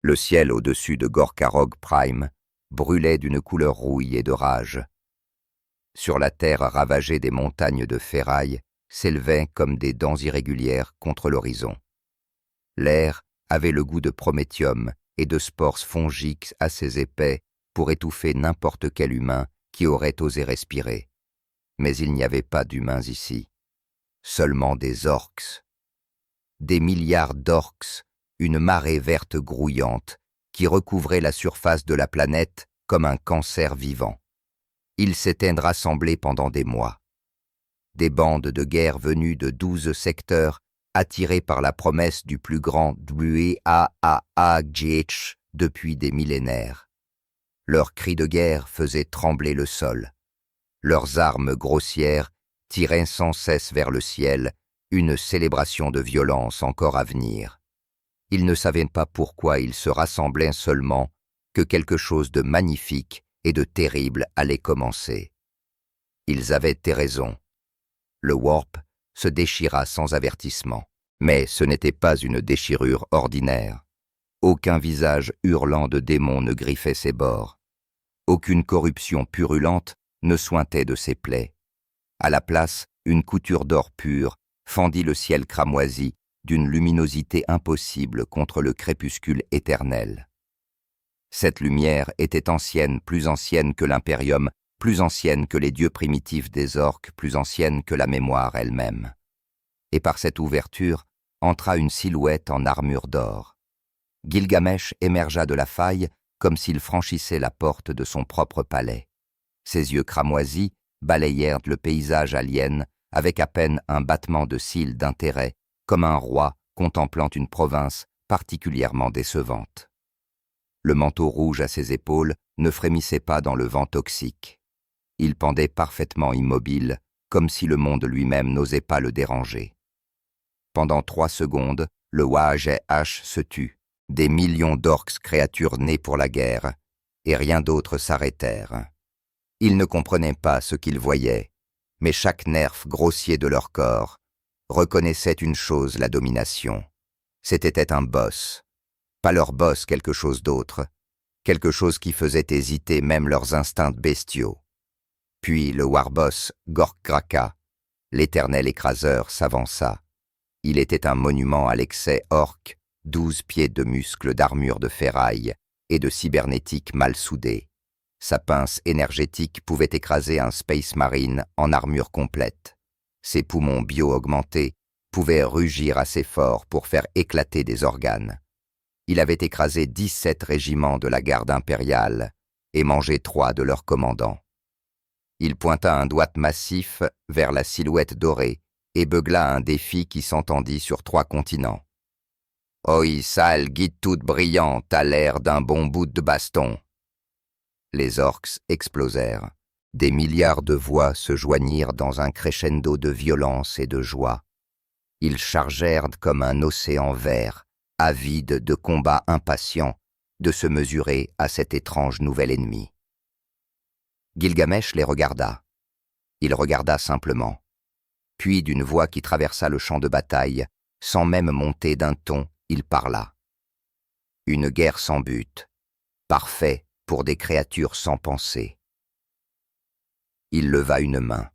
Le ciel au-dessus de Gorkarog Prime brûlait d'une couleur rouille et de rage. Sur la terre ravagée des montagnes de ferraille s'élevaient comme des dents irrégulières contre l'horizon. L'air avait le goût de prométhium et de spores fongiques assez épais pour étouffer n'importe quel humain qui aurait osé respirer. Mais il n'y avait pas d'humains ici, seulement des orques. Des milliards d'orques, une marée verte grouillante qui recouvrait la surface de la planète comme un cancer vivant. Ils s'étaient rassemblés pendant des mois. Des bandes de guerre venues de 12 secteurs, attirées par la promesse du plus grand WAAAGH depuis des millénaires. Leurs cris de guerre faisaient trembler le sol. Leurs armes grossières tiraient sans cesse vers le ciel une célébration de violence encore à venir. Ils ne savaient pas pourquoi ils se rassemblaient seulement, que quelque chose de magnifique et de terrible allait commencer. Ils avaient raison. Le warp se déchira sans avertissement. Mais ce n'était pas une déchirure ordinaire. Aucun visage hurlant de démon ne griffait ses bords. Aucune corruption purulente ne suintait de ses plaies. À la place, une couture d'or pur fendit le ciel cramoisi d'une luminosité impossible contre le crépuscule éternel. Cette lumière était ancienne, plus ancienne que l'impérium, plus ancienne que les dieux primitifs des orques, plus ancienne que la mémoire elle-même. Et par cette ouverture entra une silhouette en armure d'or. Gilgamesh émergea de la faille comme s'il franchissait la porte de son propre palais. Ses yeux cramoisis balayèrent le paysage alien avec à peine un battement de cils d'intérêt, comme un roi contemplant une province particulièrement décevante. Le manteau rouge à ses épaules ne frémissait pas dans le vent toxique. Il pendait parfaitement immobile, comme si le monde lui-même n'osait pas le déranger. Pendant 3 secondes, le WAAGH se tut. Des millions d'orques, créatures nées pour la guerre, et rien d'autre s'arrêtèrent. Ils ne comprenaient pas ce qu'ils voyaient, mais chaque nerf grossier de leur corps reconnaissait une chose, la domination. C'était un boss. Pas leur boss, quelque chose d'autre. Quelque chose qui faisait hésiter même leurs instincts bestiaux. Puis le warboss Gorkraka, l'éternel écraseur, s'avança. Il était un monument à l'excès orque, 12 pieds de muscles d'armure de ferraille et de cybernétique mal soudée. Sa pince énergétique pouvait écraser un Space Marine en armure complète. Ses poumons bio-augmentés pouvaient rugir assez fort pour faire éclater des organes. Il avait écrasé 17 régiments de la garde impériale et mangé 3 de leurs commandants. Il pointa un doigt massif vers la silhouette dorée et beugla un défi qui s'entendit sur 3 continents. « Oi, sale guide toute brillante à l'air d'un bon bout de baston !» Les orques explosèrent. Des milliards de voix se joignirent dans un crescendo de violence et de joie. Ils chargèrent comme un océan vert, avide de combats impatients, de se mesurer à cet étrange nouvel ennemi. Gilgamesh les regarda. Il regarda simplement. Puis d'une voix qui traversa le champ de bataille, sans même monter d'un ton, il parla. Une guerre sans but, parfait pour des créatures sans pensée. Il leva une main.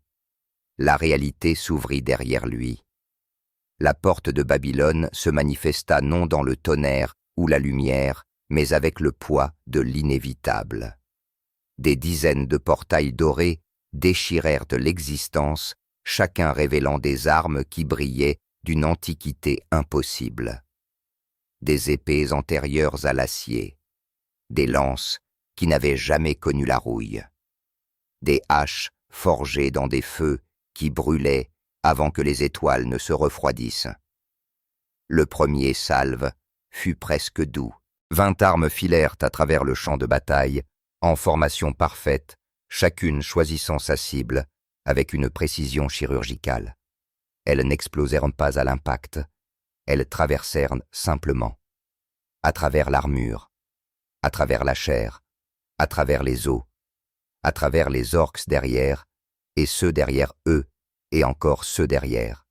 La réalité s'ouvrit derrière lui. La porte de Babylone se manifesta non dans le tonnerre ou la lumière, mais avec le poids de l'inévitable. Des dizaines de portails dorés déchirèrent de l'existence, chacun révélant des armes qui brillaient d'une antiquité impossible. Des épées antérieures à l'acier, des lances qui n'avaient jamais connu la rouille, des haches forgées dans des feux qui brûlaient avant que les étoiles ne se refroidissent. Le premier salve fut presque doux. 20 armes filèrent à travers le champ de bataille, en formation parfaite, chacune choisissant sa cible avec une précision chirurgicale. Elles n'explosèrent pas à l'impact, elles traversèrent simplement, à travers l'armure, à travers la chair, à travers les os, à travers les orques derrière, et ceux derrière eux, et encore ceux derrière.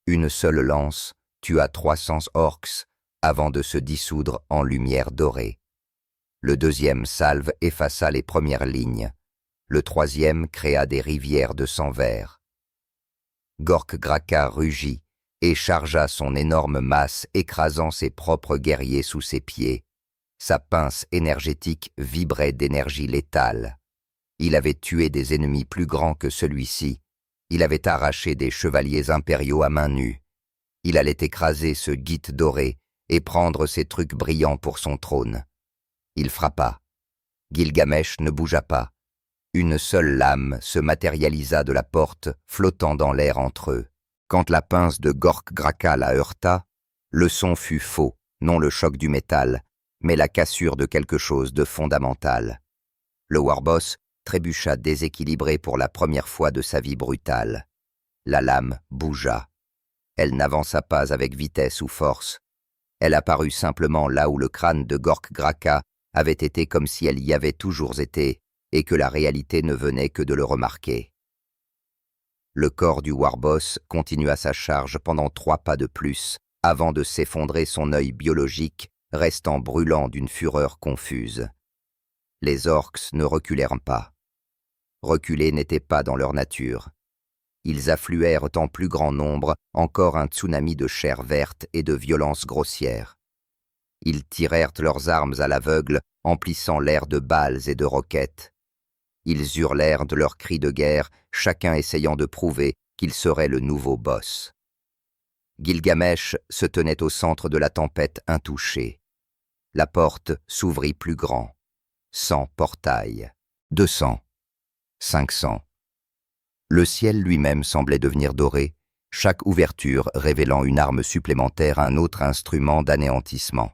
Une seule lance tua 300 orques avant de se dissoudre en lumière dorée. Le deuxième salve effaça les premières lignes. Le troisième créa des rivières de sang vert. Gork-Graka rugit et chargea son énorme masse, écrasant ses propres guerriers sous ses pieds. Sa pince énergétique vibrait d'énergie létale. Il avait tué des ennemis plus grands que celui-ci. Il avait arraché des chevaliers impériaux à main nue. Il allait écraser ce Gith doré et prendre ses trucs brillants pour son trône. Il frappa. Gilgamesh ne bougea pas. Une seule lame se matérialisa de la porte, flottant dans l'air entre eux. Quand la pince de Gork-Graka la heurta, le son fut faux, non le choc du métal, mais la cassure de quelque chose de fondamental. Le Warboss trébucha déséquilibré pour la première fois de sa vie brutale. La lame bougea. Elle n'avança pas avec vitesse ou force. Elle apparut simplement là où le crâne de Gork-Graka avait été comme si elle y avait toujours été, et que la réalité ne venait que de le remarquer. Le corps du Warboss continua sa charge pendant 3 pas de plus, avant de s'effondrer, son œil biologique restant brûlant d'une fureur confuse. Les orques ne reculèrent pas. Reculer n'était pas dans leur nature. Ils affluèrent en plus grand nombre, encore un tsunami de chair verte et de violence grossière. Ils tirèrent leurs armes à l'aveugle, emplissant l'air de balles et de roquettes. Ils hurlèrent de leurs cris de guerre, chacun essayant de prouver qu'il serait le nouveau boss. Gilgamesh se tenait au centre de la tempête intouché. La porte s'ouvrit plus grand. 100 portails, 200, 500. Le ciel lui-même semblait devenir doré, chaque ouverture révélant une arme supplémentaire, un autre instrument d'anéantissement.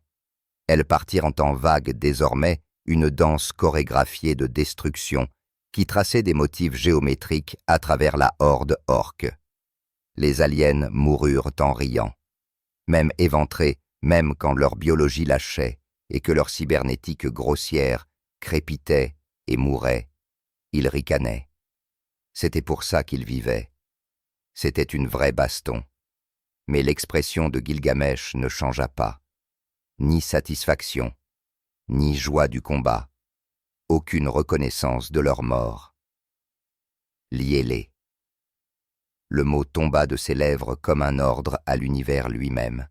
Elles partirent en vague désormais, une danse chorégraphiée de destruction qui traçait des motifs géométriques à travers la horde orque. Les aliens moururent en riant. Même éventrés, même quand leur biologie lâchait et que leur cybernétique grossière crépitait et mourait, ils ricanaient. C'était pour ça qu'ils vivaient. C'était une vraie baston. Mais l'expression de Gilgamesh ne changea pas. Ni satisfaction, ni joie du combat. Aucune reconnaissance de leur mort. Liez-les. Le mot tomba de ses lèvres comme un ordre à l'univers lui-même.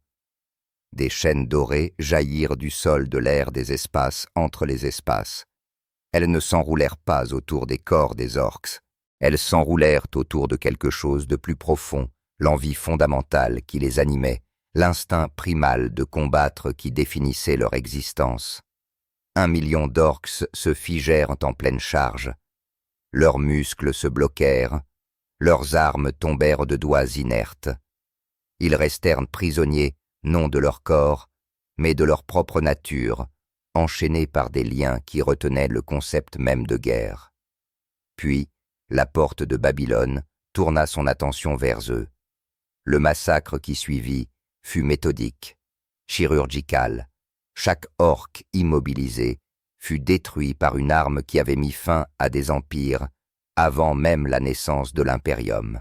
Des chaînes dorées jaillirent du sol de l'air des espaces entre les espaces. Elles ne s'enroulèrent pas autour des corps des orques. Elles s'enroulèrent autour de quelque chose de plus profond, l'envie fondamentale qui les animait, l'instinct primal de combattre qui définissait leur existence. 1 million d'orques se figèrent en pleine charge. Leurs muscles se bloquèrent, leurs armes tombèrent de doigts inertes. Ils restèrent prisonniers, non de leur corps, mais de leur propre nature, enchaînés par des liens qui retenaient le concept même de guerre. Puis, la porte de Babylone tourna son attention vers eux. Le massacre qui suivit fut méthodique, chirurgical. Chaque orque immobilisé fut détruit par une arme qui avait mis fin à des empires avant même la naissance de l'impérium.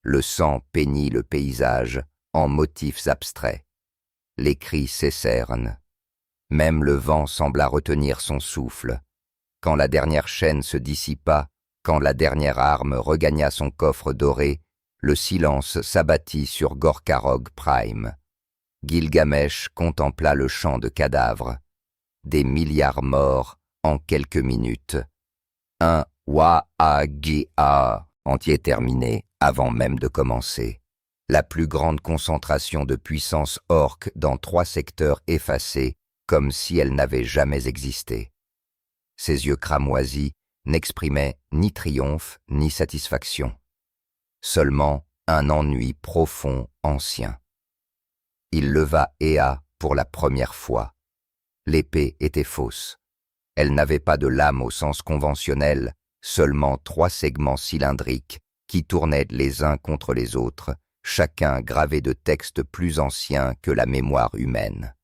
Le sang peignit le paysage en motifs abstraits. Les cris cessèrent. Même le vent sembla retenir son souffle. Quand la dernière chaîne se dissipa, quand la dernière arme regagna son coffre doré, le silence s'abattit sur Gorkarog Prime. Gilgamesh contempla le champ de cadavres. Des milliards morts en quelques minutes. Un Wa-A-Gi-A entier terminé avant même de commencer. La plus grande concentration de puissance orque dans 3 secteurs effacés, comme si elle n'avait jamais existé. Ses yeux cramoisis n'exprimaient ni triomphe ni satisfaction. Seulement un ennui profond ancien. Il leva Ea pour la première fois. L'épée était fausse. Elle n'avait pas de lame au sens conventionnel, seulement 3 segments cylindriques qui tournaient les uns contre les autres, chacun gravé de textes plus anciens que la mémoire humaine.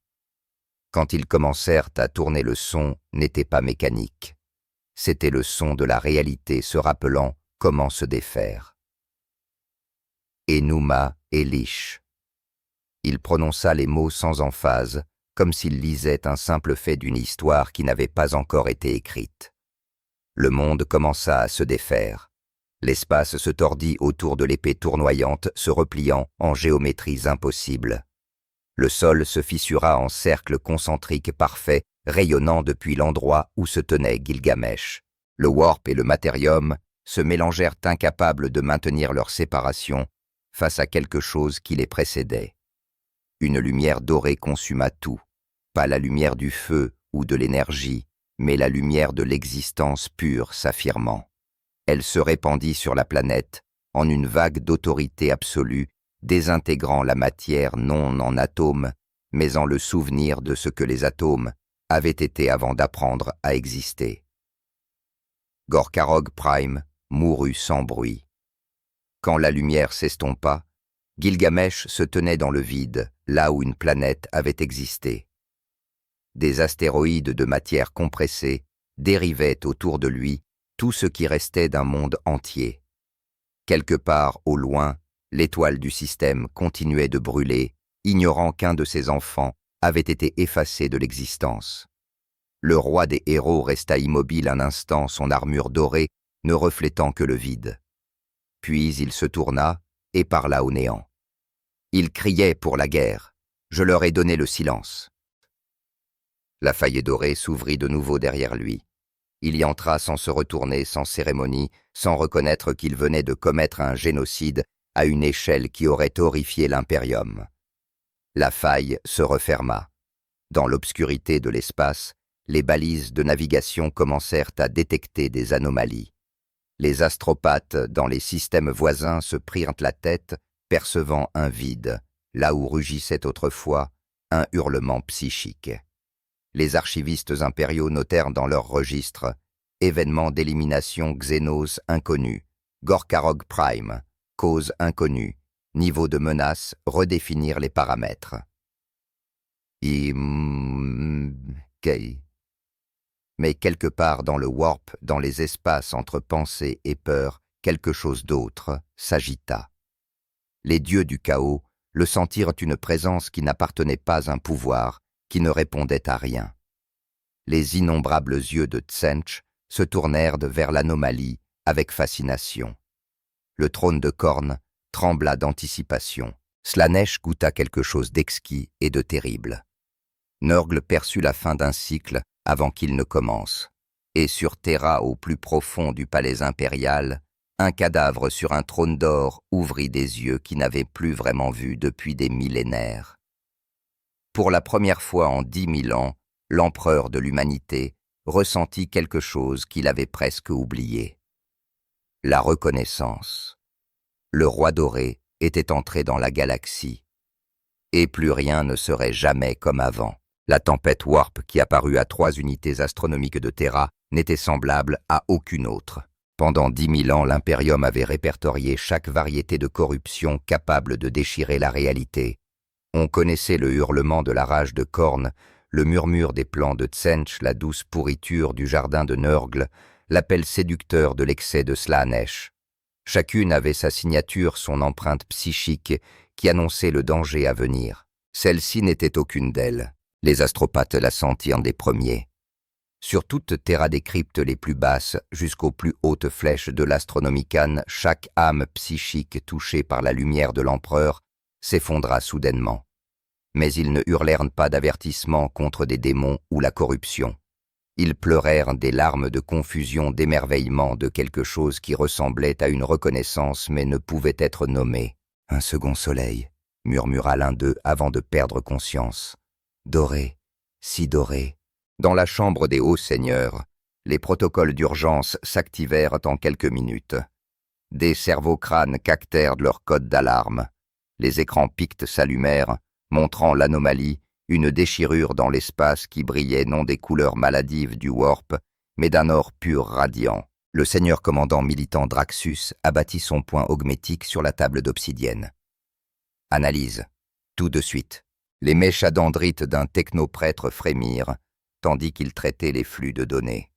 Quand ils commencèrent à tourner, le son n'était pas mécanique. C'était le son de la réalité se rappelant comment se défaire. Enuma Elish. Il prononça les mots sans emphase, comme s'il lisait un simple fait d'une histoire qui n'avait pas encore été écrite. Le monde commença à se défaire. L'espace se tordit autour de l'épée tournoyante, se repliant en géométries impossibles. Le sol se fissura en cercle concentrique parfait, rayonnant depuis l'endroit où se tenait Gilgamesh. Le warp et le matérium se mélangèrent incapables de maintenir leur séparation face à quelque chose qui les précédait. Une lumière dorée consuma tout, pas la lumière du feu ou de l'énergie, mais la lumière de l'existence pure s'affirmant. Elle se répandit sur la planète en une vague d'autorité absolue, désintégrant la matière non en atomes, mais en le souvenir de ce que les atomes avaient été avant d'apprendre à exister. Gorkarog Prime mourut sans bruit. Quand la lumière s'estompa, Gilgamesh se tenait dans le vide, là où une planète avait existé. Des astéroïdes de matière compressée dérivaient autour de lui tout ce qui restait d'un monde entier. Quelque part au loin, l'étoile du système continuait de brûler, ignorant qu'un de ses enfants avait été effacé de l'existence. Le roi des héros resta immobile un instant, son armure dorée ne reflétant que le vide. Puis il se tourna et parla au néant. Il criait pour la guerre. Je leur ai donné le silence. La faille dorée s'ouvrit de nouveau derrière lui. Il y entra sans se retourner, sans cérémonie, sans reconnaître qu'il venait de commettre un génocide à une échelle qui aurait horrifié l'impérium. La faille se referma. Dans l'obscurité de l'espace, les balises de navigation commencèrent à détecter des anomalies. Les astropathes dans les systèmes voisins se prirent la tête, percevant un vide, là où rugissait autrefois un hurlement psychique. Les archivistes impériaux notèrent dans leurs registres « Événement d'élimination Xénos inconnu, Gorkarog Prime, cause inconnue, niveau de menace, redéfinir les paramètres. » Mais quelque part dans le warp, dans les espaces entre pensée et peur, quelque chose d'autre s'agita. Les dieux du chaos le sentirent une présence qui n'appartenait pas à un pouvoir, qui ne répondait à rien. Les innombrables yeux de Tsench se tournèrent vers l'anomalie avec fascination. Le trône de corne trembla d'anticipation. Slaanesh goûta quelque chose d'exquis et de terrible. Nurgle perçut la fin d'un cycle avant qu'il ne commence. Et sur Terra, au plus profond du palais impérial, un cadavre sur un trône d'or ouvrit des yeux qui n'avaient plus vraiment vu depuis des millénaires. Pour la première fois en 10 000 ans, l'empereur de l'humanité ressentit quelque chose qu'il avait presque oublié. La reconnaissance. Le roi doré était entré dans la galaxie. Et plus rien ne serait jamais comme avant. La tempête Warp qui apparut à 3 unités astronomiques de Terra n'était semblable à aucune autre. Pendant 10 000 ans, l'Imperium avait répertorié chaque variété de corruption capable de déchirer la réalité. On connaissait le hurlement de la rage de Khorne, le murmure des plans de Tsench, la douce pourriture du jardin de Nurgle, l'appel séducteur de l'excès de Slaanesh. Chacune avait sa signature, son empreinte psychique qui annonçait le danger à venir. Celle-ci n'était aucune d'elles. Les astropathes la sentirent des premiers. Sur toute Terra des cryptes les plus basses jusqu'aux plus hautes flèches de l'Astronomicon, chaque âme psychique touchée par la lumière de l'empereur s'effondra soudainement. Mais ils ne hurlèrent pas d'avertissement contre des démons ou la corruption. Ils pleurèrent des larmes de confusion, d'émerveillement de quelque chose qui ressemblait à une reconnaissance mais ne pouvait être nommé. « Un second soleil », murmura l'un d'eux avant de perdre conscience. « Doré, si doré ». Dans la chambre des hauts seigneurs, les protocoles d'urgence s'activèrent en quelques minutes. Des cerveaux-crânes cactèrent leur code d'alarme. Les écrans pictes s'allumèrent, montrant l'anomalie, une déchirure dans l'espace qui brillait non des couleurs maladives du warp, mais d'un or pur radiant. Le seigneur commandant militant Draxus abattit son poing augmétique sur la table d'obsidienne. Analyse. Tout de suite. Les méchants dendrites d'un technoprêtre frémirent, tandis qu'il traitait les flux de données.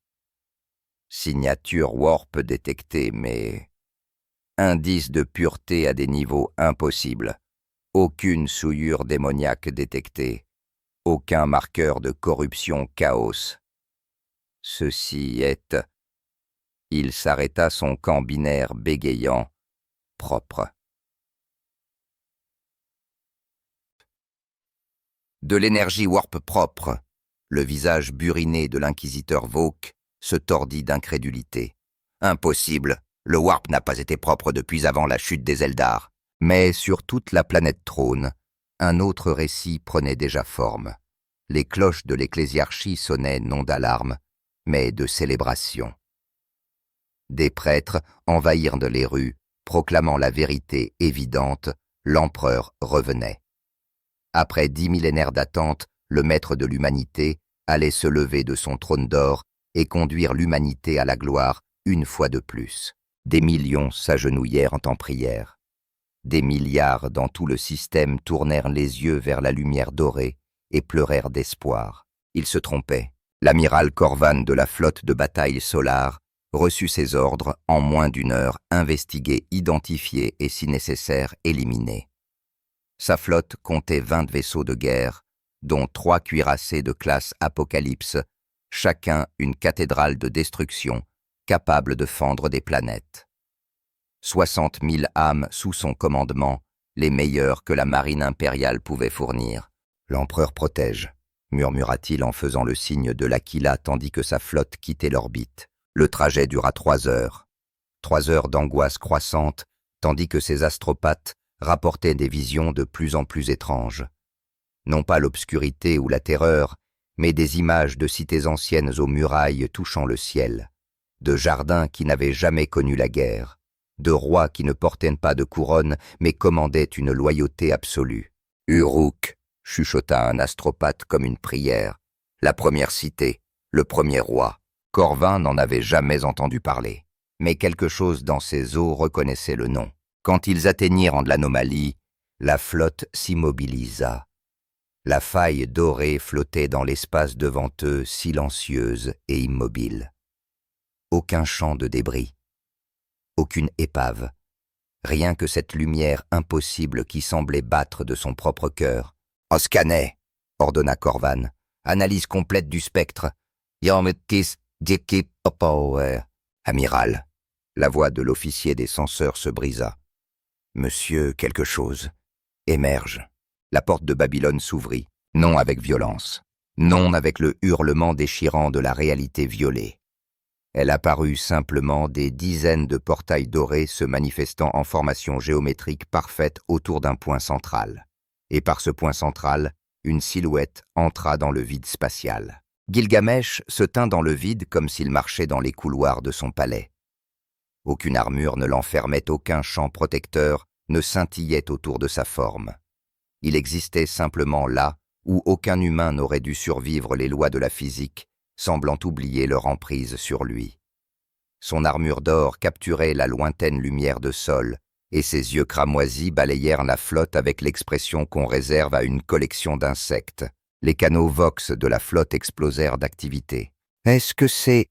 Signature warp détectée, mais indice de pureté à des niveaux impossibles. Aucune souillure démoniaque détectée, aucun marqueur de corruption chaos. Ceci est... Il s'arrêta, son camp binaire bégayant, propre. De l'énergie warp propre, le visage buriné de l'inquisiteur Vauque se tordit d'incrédulité. Impossible, le warp n'a pas été propre depuis avant la chute des Eldar. Mais sur toute la planète Trône, un autre récit prenait déjà forme. Les cloches de l'ecclésiarchie sonnaient non d'alarme, mais de célébration. Des prêtres envahirent les rues, proclamant la vérité évidente, l'empereur revenait. Après 10 millénaires d'attente, le maître de l'humanité allait se lever de son trône d'or et conduire l'humanité à la gloire une fois de plus. Des millions s'agenouillèrent en prière. Des milliards dans tout le système tournèrent les yeux vers la lumière dorée et pleurèrent d'espoir. Ils se trompaient. L'amiral Corvan de la flotte de bataille Solar reçut ses ordres en moins d'1 heure, investiguer, identifier et, si nécessaire, éliminer. Sa flotte comptait 20 vaisseaux de guerre, dont 3 cuirassés de classe Apocalypse, chacun une cathédrale de destruction capable de fendre des planètes. 60 000 âmes sous son commandement, les meilleures que la marine impériale pouvait fournir. « L'empereur protège », murmura-t-il en faisant le signe de l'Aquila tandis que sa flotte quittait l'orbite. Le trajet dura 3 heures. 3 heures d'angoisse croissante, tandis que ses astropathes rapportaient des visions de plus en plus étranges. Non pas l'obscurité ou la terreur, mais des images de cités anciennes aux murailles touchant le ciel, de jardins qui n'avaient jamais connu la guerre, de rois qui ne portaient pas de couronne, mais commandaient une loyauté absolue. « Uruk », chuchota un astropathe comme une prière, « la première cité, le premier roi. » Corvin n'en avait jamais entendu parler, mais quelque chose dans ses os reconnaissait le nom. Quand ils atteignirent de l'anomalie, la flotte s'immobilisa. La faille dorée flottait dans l'espace devant eux, silencieuse et immobile. Aucun champ de débris. Aucune épave, rien que cette lumière impossible qui semblait battre de son propre cœur. « Oscanet !» ordonna Corvan. « Analyse complète du spectre. »« Amiral !» La voix de l'officier des censeurs se brisa. « Monsieur quelque chose. Émerge. » La porte de Babylone s'ouvrit, non avec violence, non avec le hurlement déchirant de la réalité violée. Elle apparut simplement des dizaines de portails dorés se manifestant en formation géométrique parfaite autour d'un point central. Et par ce point central, une silhouette entra dans le vide spatial. Gilgamesh se tint dans le vide comme s'il marchait dans les couloirs de son palais. Aucune armure ne l'enfermait, aucun champ protecteur ne scintillait autour de sa forme. Il existait simplement là où aucun humain n'aurait dû survivre les lois de la physique, semblant oublier leur emprise sur lui. Son armure d'or capturait la lointaine lumière de sol, et ses yeux cramoisis balayèrent la flotte avec l'expression qu'on réserve à une collection d'insectes. Les canaux Vox de la flotte explosèrent d'activité. « Est-ce que c'est... »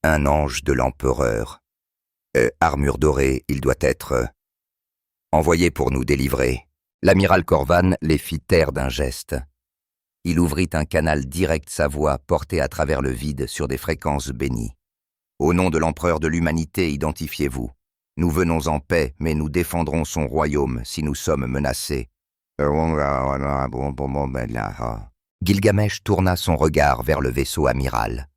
Un ange de l'empereur. Armure dorée, il doit être... Envoyé pour nous délivrer. L'amiral Corvan les fit taire d'un geste. Il ouvrit un canal direct, sa voix portée à travers le vide sur des fréquences bénies. « Au nom de l'empereur de l'humanité, identifiez-vous. Nous venons en paix, mais nous défendrons son royaume si nous sommes menacés. » Gilgamesh tourna son regard vers le vaisseau amiral.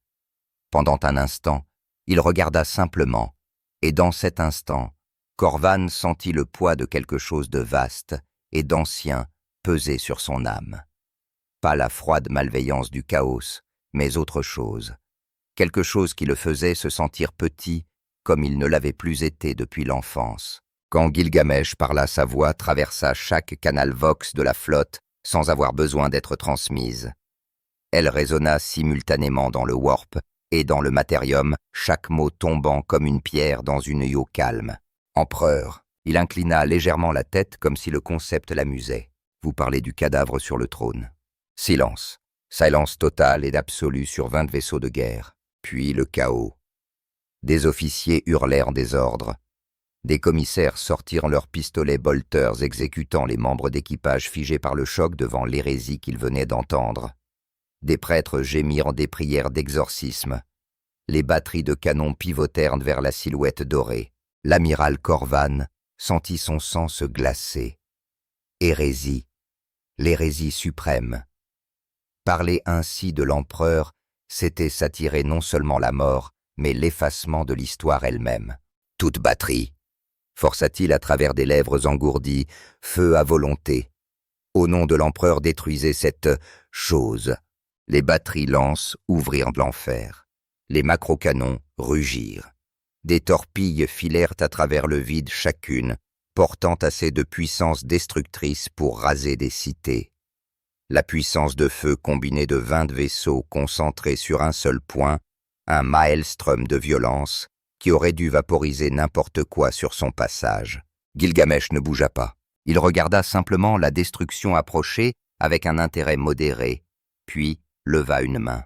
Pendant un instant, il regarda simplement, et dans cet instant, Corvan sentit le poids de quelque chose de vaste et d'ancien peser sur son âme. Pas la froide malveillance du chaos, mais autre chose. Quelque chose qui le faisait se sentir petit comme il ne l'avait plus été depuis l'enfance. Quand Gilgamesh parla, sa voix traversa chaque canal Vox de la flotte sans avoir besoin d'être transmise. Elle résonna simultanément dans le warp et dans le matérium, chaque mot tombant comme une pierre dans une eau calme. « Empereur !» Il inclina légèrement la tête comme si le concept l'amusait. « Vous parlez du cadavre sur le trône. » Silence. Silence totale et absolue sur 20 vaisseaux de guerre. Puis le chaos. Des officiers hurlèrent des ordres. Des commissaires sortirent leurs pistolets bolters exécutant les membres d'équipage figés par le choc devant l'hérésie qu'ils venaient d'entendre. Des prêtres gémirent des prières d'exorcisme. Les batteries de canons pivotèrent vers la silhouette dorée. L'amiral Corvan sentit son sang se glacer. Hérésie, l'hérésie suprême. Parler ainsi de l'empereur, c'était s'attirer non seulement la mort, mais l'effacement de l'histoire elle-même. Toute batterie, força-t-il à travers des lèvres engourdies, feu à volonté. Au nom de l'empereur détruisez cette chose. Les batteries lances ouvrirent de l'enfer. Les macrocanons rugirent. Des torpilles filèrent à travers le vide chacune, portant assez de puissance destructrice pour raser des cités. La puissance de feu combinée de 20 vaisseaux concentrés sur un seul point, un maelstrom de violence qui aurait dû vaporiser n'importe quoi sur son passage. Gilgamesh ne bougea pas. Il regarda simplement la destruction approcher avec un intérêt modéré, puis leva une main.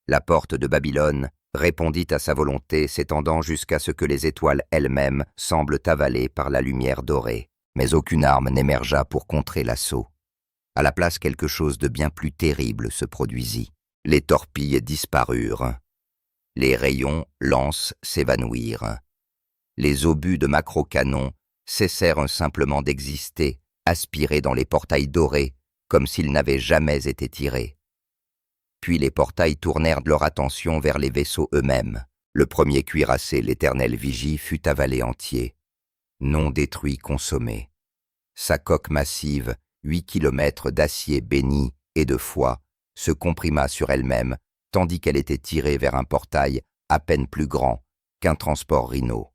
La porte de Babylone répondit à sa volonté, s'étendant jusqu'à ce que les étoiles elles-mêmes semblent avalées par la lumière dorée. Mais aucune arme n'émergea pour contrer l'assaut. À la place, quelque chose de bien plus terrible se produisit. Les torpilles disparurent. Les rayons lances s'évanouirent. Les obus de macro-canons cessèrent simplement d'exister, aspirés dans les portails dorés, comme s'ils n'avaient jamais été tirés. Puis les portails tournèrent de leur attention vers les vaisseaux eux-mêmes. Le premier cuirassé, l'éternel vigie, fut avalé entier. Non détruit, consommé. Sa coque massive, 8 kilomètres d'acier béni et de foie, se comprima sur elle-même, tandis qu'elle était tirée vers un portail à peine plus grand qu'un transport rhino.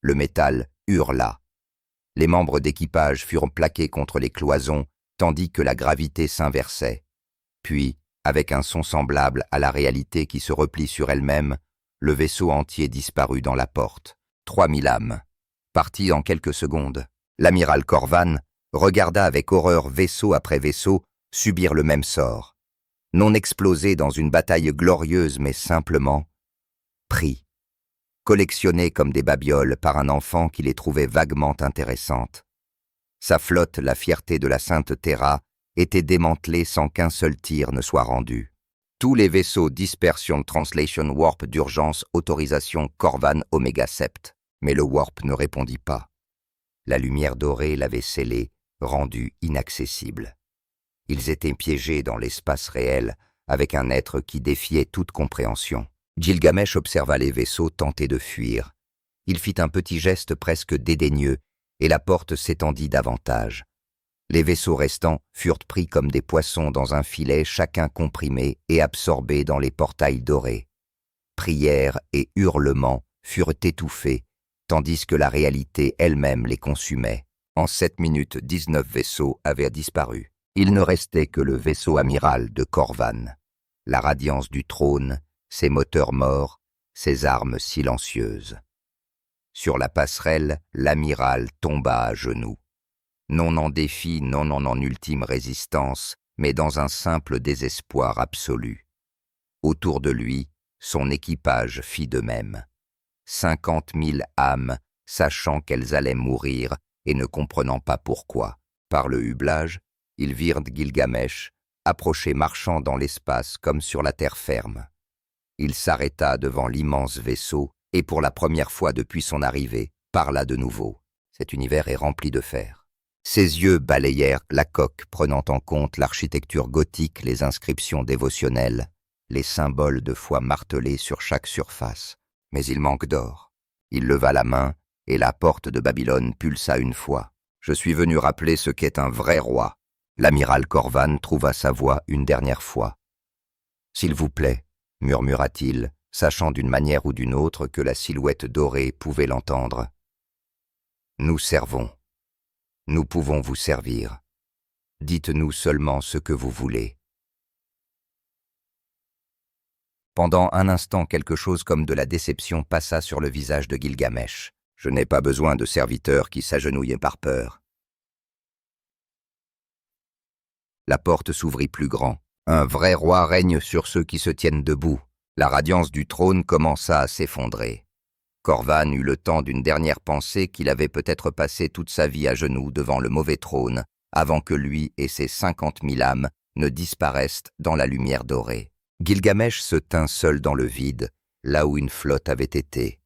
Le métal hurla. Les membres d'équipage furent plaqués contre les cloisons, tandis que la gravité s'inversait. Puis, avec un son semblable à la réalité qui se replie sur elle-même, le vaisseau entier disparut dans la porte. 3000 âmes. Partis en quelques secondes, l'amiral Corvan regarda avec horreur vaisseau après vaisseau subir le même sort. Non explosés dans une bataille glorieuse, mais simplement pris, collectionnés comme des babioles par un enfant qui les trouvait vaguement intéressantes. Sa flotte, la fierté de la Sainte Terra, était démantelée sans qu'un seul tir ne soit rendu. Tous les vaisseaux dispersion translation warp d'urgence autorisation Corvan Omega Sept. Mais le warp ne répondit pas. La lumière dorée l'avait scellé, rendu inaccessible. Ils étaient piégés dans l'espace réel avec un être qui défiait toute compréhension. Gilgamesh observa les vaisseaux tenter de fuir. Il fit un petit geste presque dédaigneux et la porte s'étendit davantage. Les vaisseaux restants furent pris comme des poissons dans un filet, chacun comprimé et absorbé dans les portails dorés. Prières et hurlements furent étouffés, tandis que la réalité elle-même les consumait. En 7 minutes, 19 vaisseaux avaient disparu. Il ne restait que le vaisseau amiral de Corvan. La radiance du trône, ses moteurs morts, ses armes silencieuses. Sur la passerelle, l'amiral tomba à genoux. Non en défi, non en ultime résistance, mais dans un simple désespoir absolu. Autour de lui, son équipage fit de même. 50 000 âmes, sachant qu'elles allaient mourir et ne comprenant pas pourquoi. Par le hublage, ils virent Gilgamesh approcher marchant dans l'espace comme sur la terre ferme. Il s'arrêta devant l'immense vaisseau et pour la première fois depuis son arrivée, parla de nouveau. Cet univers est rempli de fer. Ses yeux balayèrent la coque, prenant en compte l'architecture gothique, les inscriptions dévotionnelles, les symboles de foi martelés sur chaque surface. Mais il manque d'or. Il leva la main, et la porte de Babylone pulsa une fois. Je suis venu rappeler ce qu'est un vrai roi. L'amiral Corvan trouva sa voix une dernière fois. S'il vous plaît, murmura-t-il, sachant d'une manière ou d'une autre que la silhouette dorée pouvait l'entendre. Nous servons. Nous pouvons vous servir. Dites-nous seulement ce que vous voulez. Pendant un instant, quelque chose comme de la déception passa sur le visage de Gilgamesh. Je n'ai pas besoin de serviteurs qui s'agenouillent par peur. La porte s'ouvrit plus grand. Un vrai roi règne sur ceux qui se tiennent debout. La radiance du trône commença à s'effondrer. Corvan eut le temps d'une dernière pensée qu'il avait peut-être passé toute sa vie à genoux devant le mauvais trône, avant que lui et ses 50 000 âmes ne disparaissent dans la lumière dorée. Gilgamesh se tint seul dans le vide, là où une flotte avait été.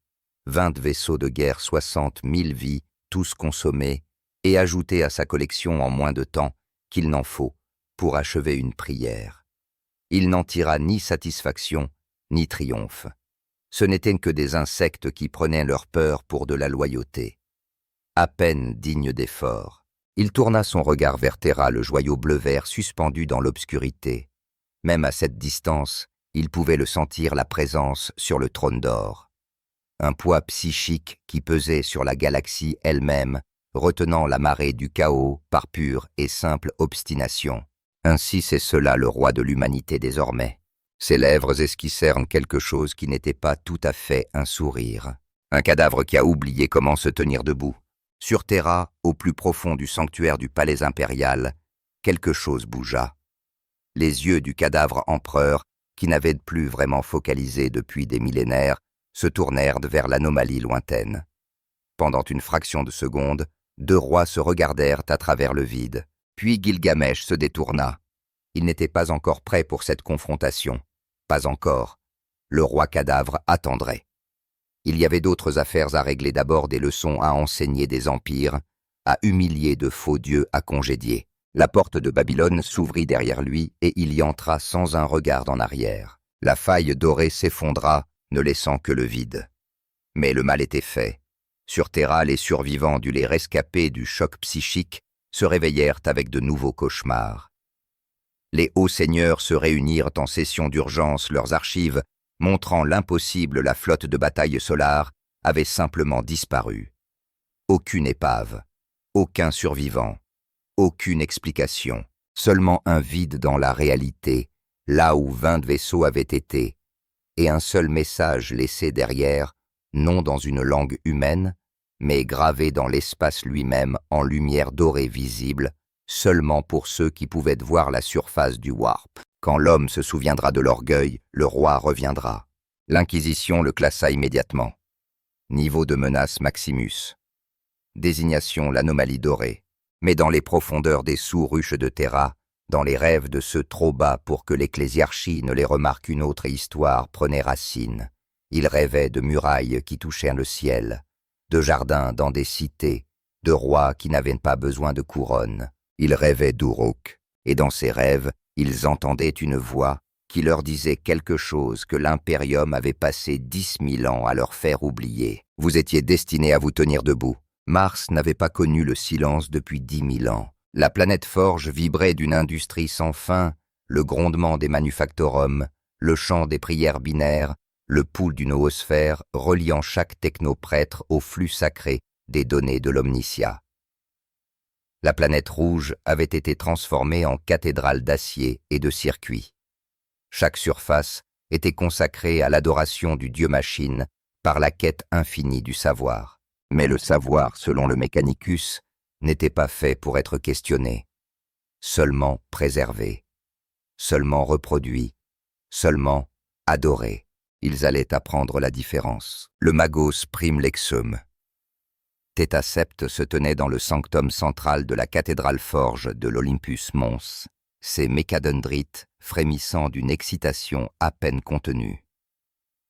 20 vaisseaux de guerre, 60 000 vies, tous consommés, et ajoutés à sa collection en moins de temps qu'il n'en faut pour achever une prière. Il n'en tira ni satisfaction, ni triomphe. Ce n'étaient que des insectes qui prenaient leur peur pour de la loyauté. À peine digne d'effort. Il tourna son regard vers Terra, le joyau bleu-vert suspendu dans l'obscurité. Même à cette distance, il pouvait le sentir, la présence sur le trône d'or. Un poids psychique qui pesait sur la galaxie elle-même, retenant la marée du chaos par pure et simple obstination. Ainsi c'est cela le roi de l'humanité désormais. Ses lèvres esquissèrent en quelque chose qui n'était pas tout à fait un sourire. Un cadavre qui a oublié comment se tenir debout. Sur Terra, au plus profond du sanctuaire du palais impérial, quelque chose bougea. Les yeux du cadavre empereur, qui n'avait plus vraiment focalisé depuis des millénaires, se tournèrent vers l'anomalie lointaine. Pendant une fraction de seconde, 2 rois se regardèrent à travers le vide. Puis Gilgamesh se détourna. Il n'était pas encore prêt pour cette confrontation. Pas encore. Le roi cadavre attendrait. Il y avait d'autres affaires à régler, d'abord des leçons à enseigner des empires, à humilier de faux dieux à congédier. La porte de Babylone s'ouvrit derrière lui et il y entra sans un regard en arrière. La faille dorée s'effondra, ne laissant que le vide. Mais le mal était fait. Sur Terra, les survivants du les rescapés du choc psychique se réveillèrent avec de nouveaux cauchemars. Les hauts seigneurs se réunirent en session d'urgence, leurs archives, montrant l'impossible, la flotte de bataille Solar avait simplement disparu. Aucune épave, aucun survivant, aucune explication, seulement un vide dans la réalité, là où 20 vaisseaux avaient été, et un seul message laissé derrière, non dans une langue humaine, mais gravé dans l'espace lui-même en lumière dorée visible, seulement pour ceux qui pouvaient voir la surface du warp. Quand l'homme se souviendra de l'orgueil, le roi reviendra. L'Inquisition le classa immédiatement. Niveau de menace Maximus. Désignation l'anomalie dorée. Mais dans les profondeurs des sous-ruches de Terra, dans les rêves de ceux trop bas pour que l'ecclésiarchie ne les remarque, une autre histoire prenait racine. Il rêvait de murailles qui touchaient le ciel, de jardins dans des cités, de rois qui n'avaient pas besoin de couronne. Ils rêvaient d'Uruk, et dans ces rêves, ils entendaient une voix qui leur disait quelque chose que l'Imperium avait passé 10 000 ans à leur faire oublier. Vous étiez destinés à vous tenir debout. Mars n'avait pas connu le silence depuis 10 000 ans. La planète Forge vibrait d'une industrie sans fin, le grondement des manufactorums, le chant des prières binaires, le pouls d'une noosphère reliant chaque technoprêtre au flux sacré des données de l'Omnicia. La planète rouge avait été transformée en cathédrale d'acier et de circuits. Chaque surface était consacrée à l'adoration du dieu-machine par la quête infinie du savoir. Mais le savoir, selon le Mechanicus, n'était pas fait pour être questionné, seulement préservé, seulement reproduit, seulement adoré. Ils allaient apprendre la différence. Le magos prime lexum. Theta Sept se tenait dans le sanctum central de la cathédrale Forge de l'Olympus Mons, ses mécadendrites frémissant d'une excitation à peine contenue.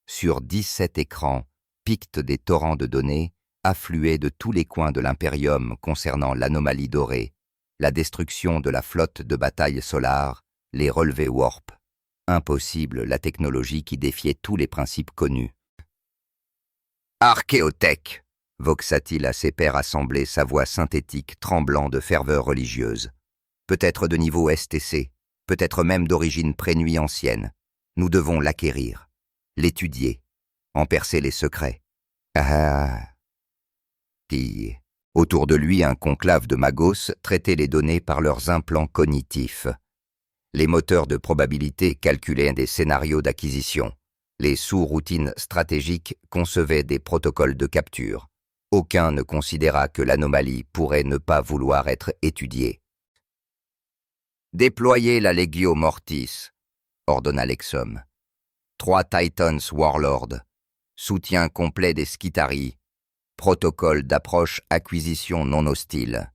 Sur 17 écrans, pictent des torrents de données, affluaient de tous les coins de l'Imperium concernant l'anomalie dorée, la destruction de la flotte de bataille Solar, les relevés warp. Impossible, la technologie qui défiait tous les principes connus. Archéotech, voxa-t-il à ses pairs assemblés, sa voix synthétique tremblant de ferveur religieuse. Peut-être de niveau STC, peut-être même d'origine prénuit ancienne. Nous devons l'acquérir, l'étudier, en percer les secrets. Puis, autour de lui, un conclave de magos traitait les données par leurs implants cognitifs. Les moteurs de probabilité calculaient des scénarios d'acquisition. Les sous-routines stratégiques concevaient des protocoles de capture. Aucun ne considéra que l'anomalie pourrait ne pas vouloir être étudiée. « Déployez la Legio Mortis », ordonna Lexum. 3 Titans Warlord, Soutien complet des Skitarii. Protocole d'approche-acquisition non hostile.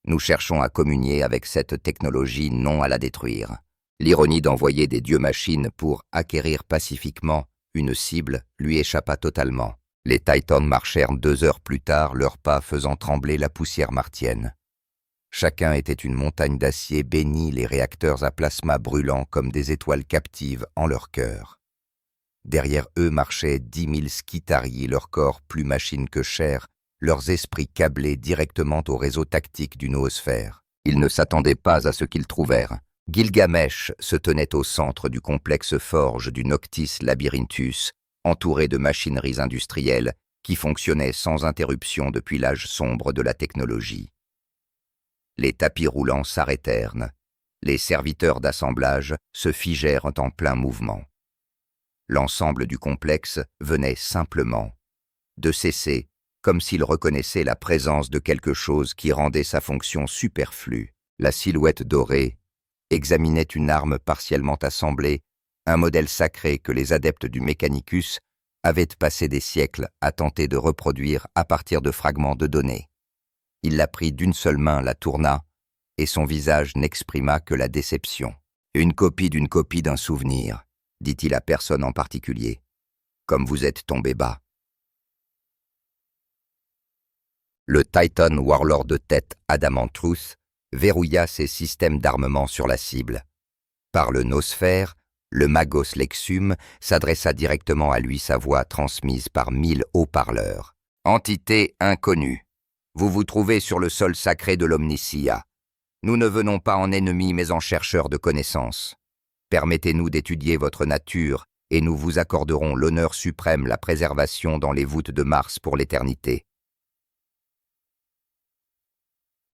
Nous cherchons à communier avec cette technologie, non à la détruire. L'ironie d'envoyer des dieux-machines pour acquérir pacifiquement une cible lui échappa totalement. Les Titans marchèrent 2 heures plus tard, leurs pas faisant trembler la poussière martienne. Chacun était une montagne d'acier bénie, les réacteurs à plasma brûlant comme des étoiles captives en leur cœur. Derrière eux marchaient 10 000 Skitarii, leur corps plus machine que chair, leurs esprits câblés directement au réseau tactique du noosphère. Ils ne s'attendaient pas à ce qu'ils trouvèrent. Gilgamesh se tenait au centre du complexe forge du Noctis Labyrinthus, entouré de machineries industrielles qui fonctionnaient sans interruption depuis l'âge sombre de la technologie. Les tapis roulants s'arrêtèrent. Les serviteurs d'assemblage se figèrent en plein mouvement. L'ensemble du complexe venait simplement de cesser, comme s'il reconnaissait la présence de quelque chose qui rendait sa fonction superflue. La silhouette dorée examinait une arme partiellement assemblée, un modèle sacré que les adeptes du Mechanicus avaient passé des siècles à tenter de reproduire à partir de fragments de données. Il la prit d'une seule main, la tourna, et son visage n'exprima que la déception. « Une copie d'une copie d'un souvenir », dit-il à personne en particulier. « Comme vous êtes tombé bas. » Le Titan Warlord de tête Adamanthus verrouilla ses systèmes d'armement sur la cible. Par le nosphère, le Magos Lexum s'adressa directement à lui, sa voix transmise par 1000 haut-parleurs. « Entité inconnue, vous vous trouvez sur le sol sacré de l'Omnicia. Nous ne venons pas en ennemis mais en chercheurs de connaissances. Permettez-nous d'étudier votre nature et nous vous accorderons l'honneur suprême, la préservation dans les voûtes de Mars pour l'éternité. »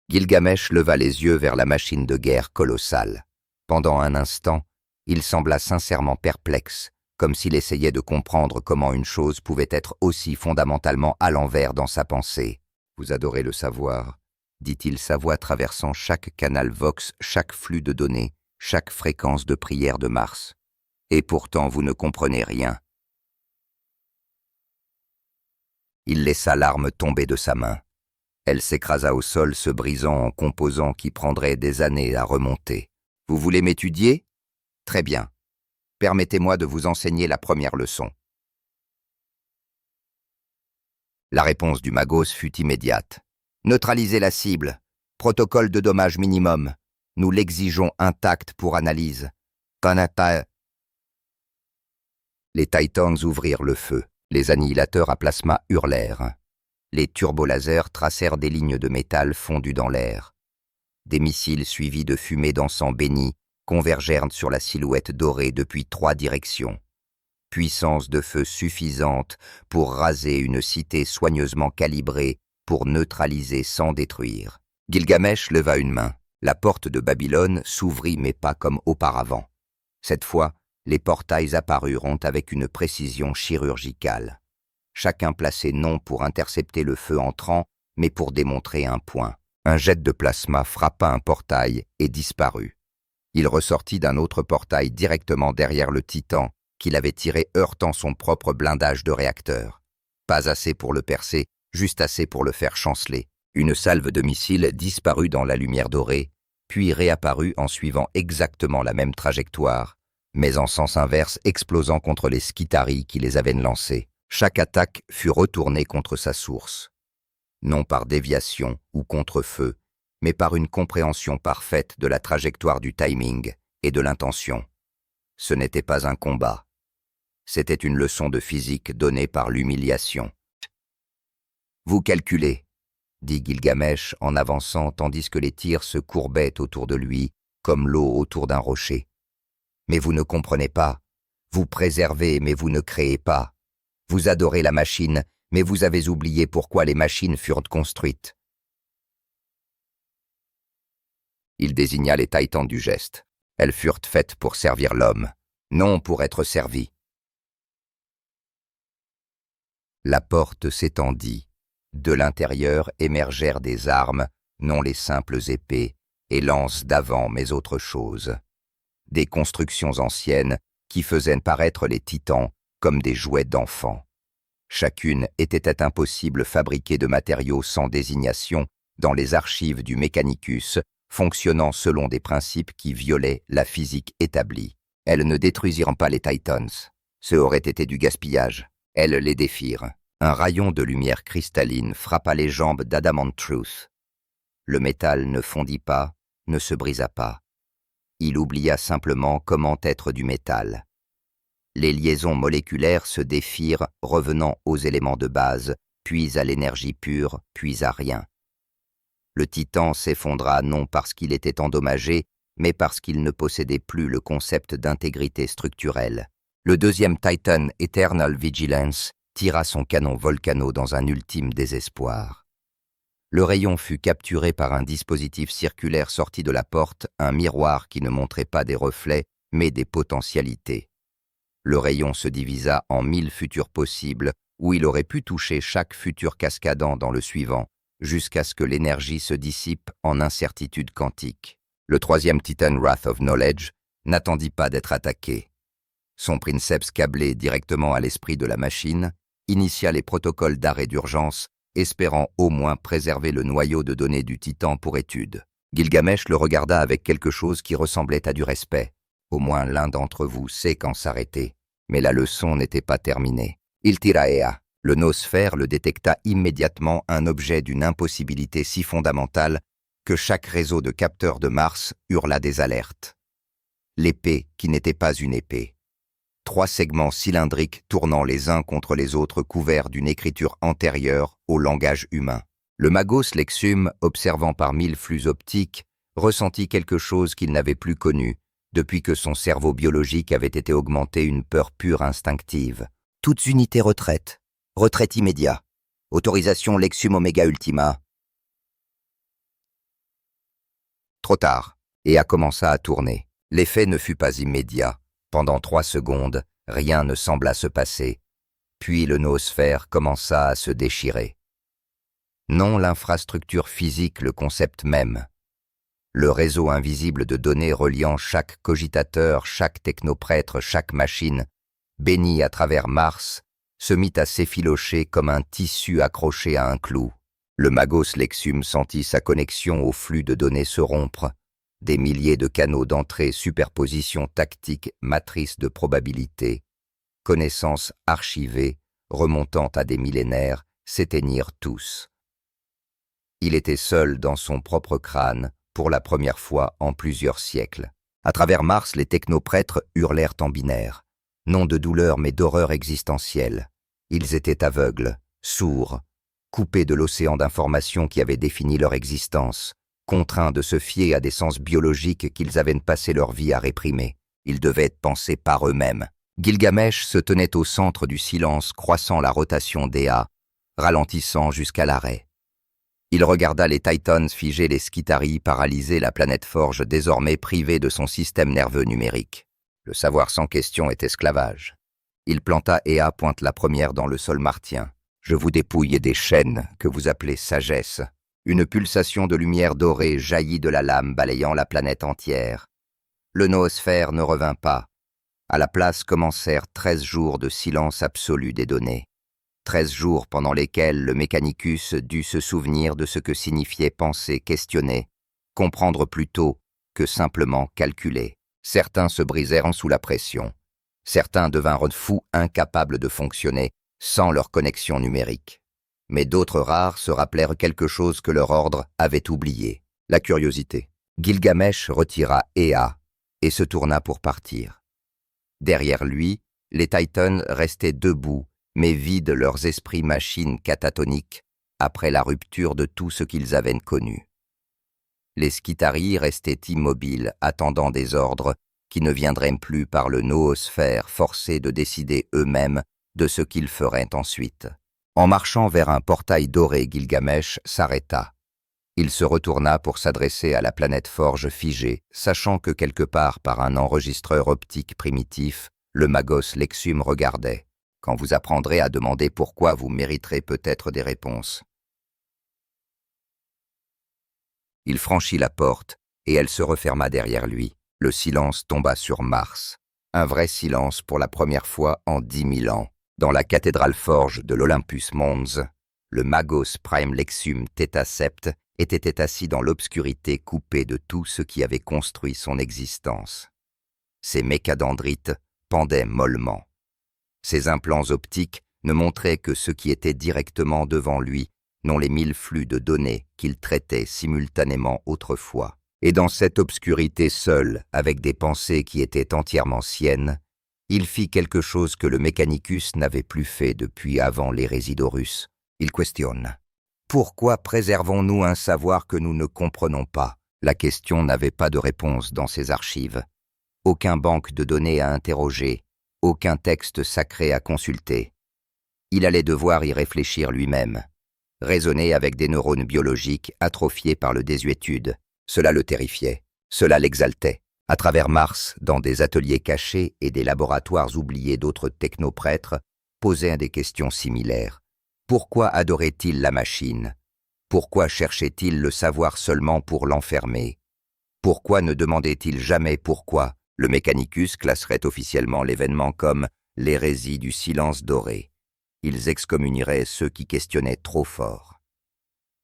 Gilgamesh leva les yeux vers la machine de guerre colossale. Pendant un instant, il sembla sincèrement perplexe, comme s'il essayait de comprendre comment une chose pouvait être aussi fondamentalement à l'envers dans sa pensée. « Vous adorez le savoir », dit-il, sa voix traversant chaque canal Vox, chaque flux de données, chaque fréquence de prière de Mars. « Et pourtant vous ne comprenez rien. » Il laissa l'arme tomber de sa main. Elle s'écrasa au sol, se brisant en composants qui prendraient des années à remonter. « Vous voulez m'étudier ? Très bien. Permettez-moi de vous enseigner la première leçon. » La réponse du Magos fut immédiate. « Neutralisez la cible. Protocole de dommage minimum. Nous l'exigeons intact pour analyse. Kanata. » Les Titans ouvrirent le feu. Les annihilateurs à plasma hurlèrent. Les turbolasers tracèrent des lignes de métal fondues dans l'air. Des missiles suivis de fumée d'encens béni convergèrent sur la silhouette dorée depuis 3 directions. Puissance de feu suffisante pour raser une cité soigneusement calibrée pour neutraliser sans détruire. Gilgamesh leva une main. La porte de Babylone s'ouvrit mais pas comme auparavant. Cette fois, les portails apparurent avec une précision chirurgicale. Chacun placé non pour intercepter le feu entrant, mais pour démontrer un point. Un jet de plasma frappa un portail et disparut. Il ressortit d'un autre portail directement derrière le Titan, qu'il avait tiré heurtant son propre blindage de réacteur. Pas assez pour le percer, juste assez pour le faire chanceler. Une salve de missiles disparut dans la lumière dorée, puis réapparut en suivant exactement la même trajectoire, mais en sens inverse, explosant contre les Skitarii qui les avaient lancés. Chaque attaque fut retournée contre sa source. Non par déviation ou contre-feu, mais par une compréhension parfaite de la trajectoire du timing et de l'intention. Ce n'était pas un combat. C'était une leçon de physique donnée par l'humiliation. « Vous calculez », dit Gilgamesh en avançant tandis que les tirs se courbaient autour de lui comme l'eau autour d'un rocher. « Mais vous ne comprenez pas. Vous préservez mais vous ne créez pas. Vous adorez la machine, mais vous avez oublié pourquoi les machines furent construites. » Il désigna les Titans du geste. Elles furent faites pour servir l'homme, non pour être servies. La porte s'étendit. De l'intérieur émergèrent des armes, non les simples épées, et lances d'avant mais autre chose. Des constructions anciennes qui faisaient paraître les Titans comme des jouets d'enfants. Chacune était impossible fabriquée de matériaux sans désignation dans les archives du Mechanicus, fonctionnant selon des principes qui violaient la physique établie. Elles ne détruisirent pas les Titans. Ce aurait été du gaspillage. Elles les défirent. Un rayon de lumière cristalline frappa les jambes d'Adamant Truth. Le métal ne fondit pas, ne se brisa pas. Il oublia simplement comment être du métal. Les liaisons moléculaires se défirent, revenant aux éléments de base, puis à l'énergie pure, puis à rien. Le titan s'effondra non parce qu'il était endommagé, mais parce qu'il ne possédait plus le concept d'intégrité structurelle. Le deuxième Titan, Eternal Vigilance, tira son canon volcano dans un ultime désespoir. Le rayon fut capturé par un dispositif circulaire sorti de la porte, un miroir qui ne montrait pas des reflets, mais des potentialités. Le rayon se divisa en 1000 futurs possibles, où il aurait pu toucher chaque futur cascadant dans le suivant, jusqu'à ce que l'énergie se dissipe en incertitude quantique. Le troisième Titan, Wrath of Knowledge, n'attendit pas d'être attaqué. Son princeps câblé directement à l'esprit de la machine initia les protocoles d'arrêt d'urgence, espérant au moins préserver le noyau de données du Titan pour étude. Gilgamesh le regarda avec quelque chose qui ressemblait à du respect. Au moins l'un d'entre vous sait quand s'arrêter. Mais la leçon n'était pas terminée. Il tira Ea. Le noosphère le détecta immédiatement, un objet d'une impossibilité si fondamentale que chaque réseau de capteurs de Mars hurla des alertes. L'épée qui n'était pas une épée. 3 segments cylindriques tournant les uns contre les autres couverts d'une écriture antérieure au langage humain. Le Magos Lexum, observant par 1000 flux optiques, ressentit quelque chose qu'il n'avait plus connu, depuis que son cerveau biologique avait été augmenté une peur pure instinctive. Toutes unités retraite. Retraite immédiat. Autorisation Lexum Omega Ultima. Trop tard. Ea commença à tourner. L'effet ne fut pas immédiat. Pendant 3 secondes, rien ne sembla se passer. Puis le noosphère commença à se déchirer. Non l'infrastructure physique, le concept même. Le réseau invisible de données reliant chaque cogitateur, chaque technoprêtre, chaque machine, béni à travers Mars, se mit à s'effilocher comme un tissu accroché à un clou. Le Magos Lexum sentit sa connexion au flux de données se rompre. Des milliers de canaux d'entrée, superposition tactique, matrice de probabilité, connaissances archivées, remontant à des millénaires, s'éteignirent tous. Il était seul dans son propre crâne, pour la première fois en plusieurs siècles. À travers Mars, les technoprêtres hurlèrent en binaire. Non de douleur mais d'horreur existentielle. Ils étaient aveugles, sourds, coupés de l'océan d'informations qui avait défini leur existence, contraints de se fier à des sens biologiques qu'ils avaient passé leur vie à réprimer. Ils devaient penser par eux-mêmes. Gilgamesh se tenait au centre du silence, croissant la rotation d'Ea, ralentissant jusqu'à l'arrêt. Il regarda les Titans figer les Skitarii, paralyser la planète Forge désormais privée de son système nerveux numérique. Le savoir sans question est esclavage. Il planta Ea pointe la première dans le sol martien. Je vous dépouille des chaînes que vous appelez sagesse. Une pulsation de lumière dorée jaillit de la lame balayant la planète entière. Le noosphère ne revint pas. À la place commencèrent 13 jours de silence absolu des données. 13 jours pendant lesquels le Mechanicus dut se souvenir de ce que signifiait penser, questionner, comprendre plutôt que simplement calculer. Certains se brisèrent sous la pression. Certains devinrent fous, incapables de fonctionner sans leur connexion numérique. Mais d'autres rares se rappelèrent quelque chose que leur ordre avait oublié, la curiosité. Gilgamesh retira Ea et se tourna pour partir. Derrière lui, les Titans restaient debout, mais vides leurs esprits machines catatoniques après la rupture de tout ce qu'ils avaient connu. Les Skitarii restaient immobiles, attendant des ordres qui ne viendraient plus par le noosphère, forcés de décider eux-mêmes de ce qu'ils feraient ensuite. En marchant vers un portail doré, Gilgamesh s'arrêta. Il se retourna pour s'adresser à la planète Forge figée, sachant que quelque part par un enregistreur optique primitif, le Magos Lexum regardait. Quand vous apprendrez à demander pourquoi, vous mériterez peut-être des réponses. Il franchit la porte, et elle se referma derrière lui. Le silence tomba sur Mars. Un vrai silence pour la première fois en 10 000 ans. Dans la cathédrale forge de l'Olympus Mons, le Magos Prime Lexum Theta Sept était assis dans l'obscurité coupé de tout ce qui avait construit son existence. Ses mécadendrites pendaient mollement. Ses implants optiques ne montraient que ce qui était directement devant lui, non les 1000 flux de données qu'il traitait simultanément autrefois. Et dans cette obscurité seule, avec des pensées qui étaient entièrement siennes, il fit quelque chose que le Mechanicus n'avait plus fait depuis avant l'hérésie d'Horus. Il questionne. Pourquoi préservons-nous un savoir que nous ne comprenons pas? La question n'avait pas de réponse dans ses archives. Aucun banque de données à interroger, aucun texte sacré à consulter. Il allait devoir y réfléchir lui-même, raisonner avec des neurones biologiques atrophiés par le désuétude. Cela le terrifiait, cela l'exaltait. À travers Mars, dans des ateliers cachés et des laboratoires oubliés d'autres technoprêtres, posaient des questions similaires. Pourquoi adorait-il la machine? Pourquoi cherchait-il le savoir seulement pour l'enfermer? Pourquoi ne demandait-il jamais pourquoi? Le Mechanicus classerait officiellement l'événement comme l'hérésie du silence doré. Ils excommunieraient ceux qui questionnaient trop fort.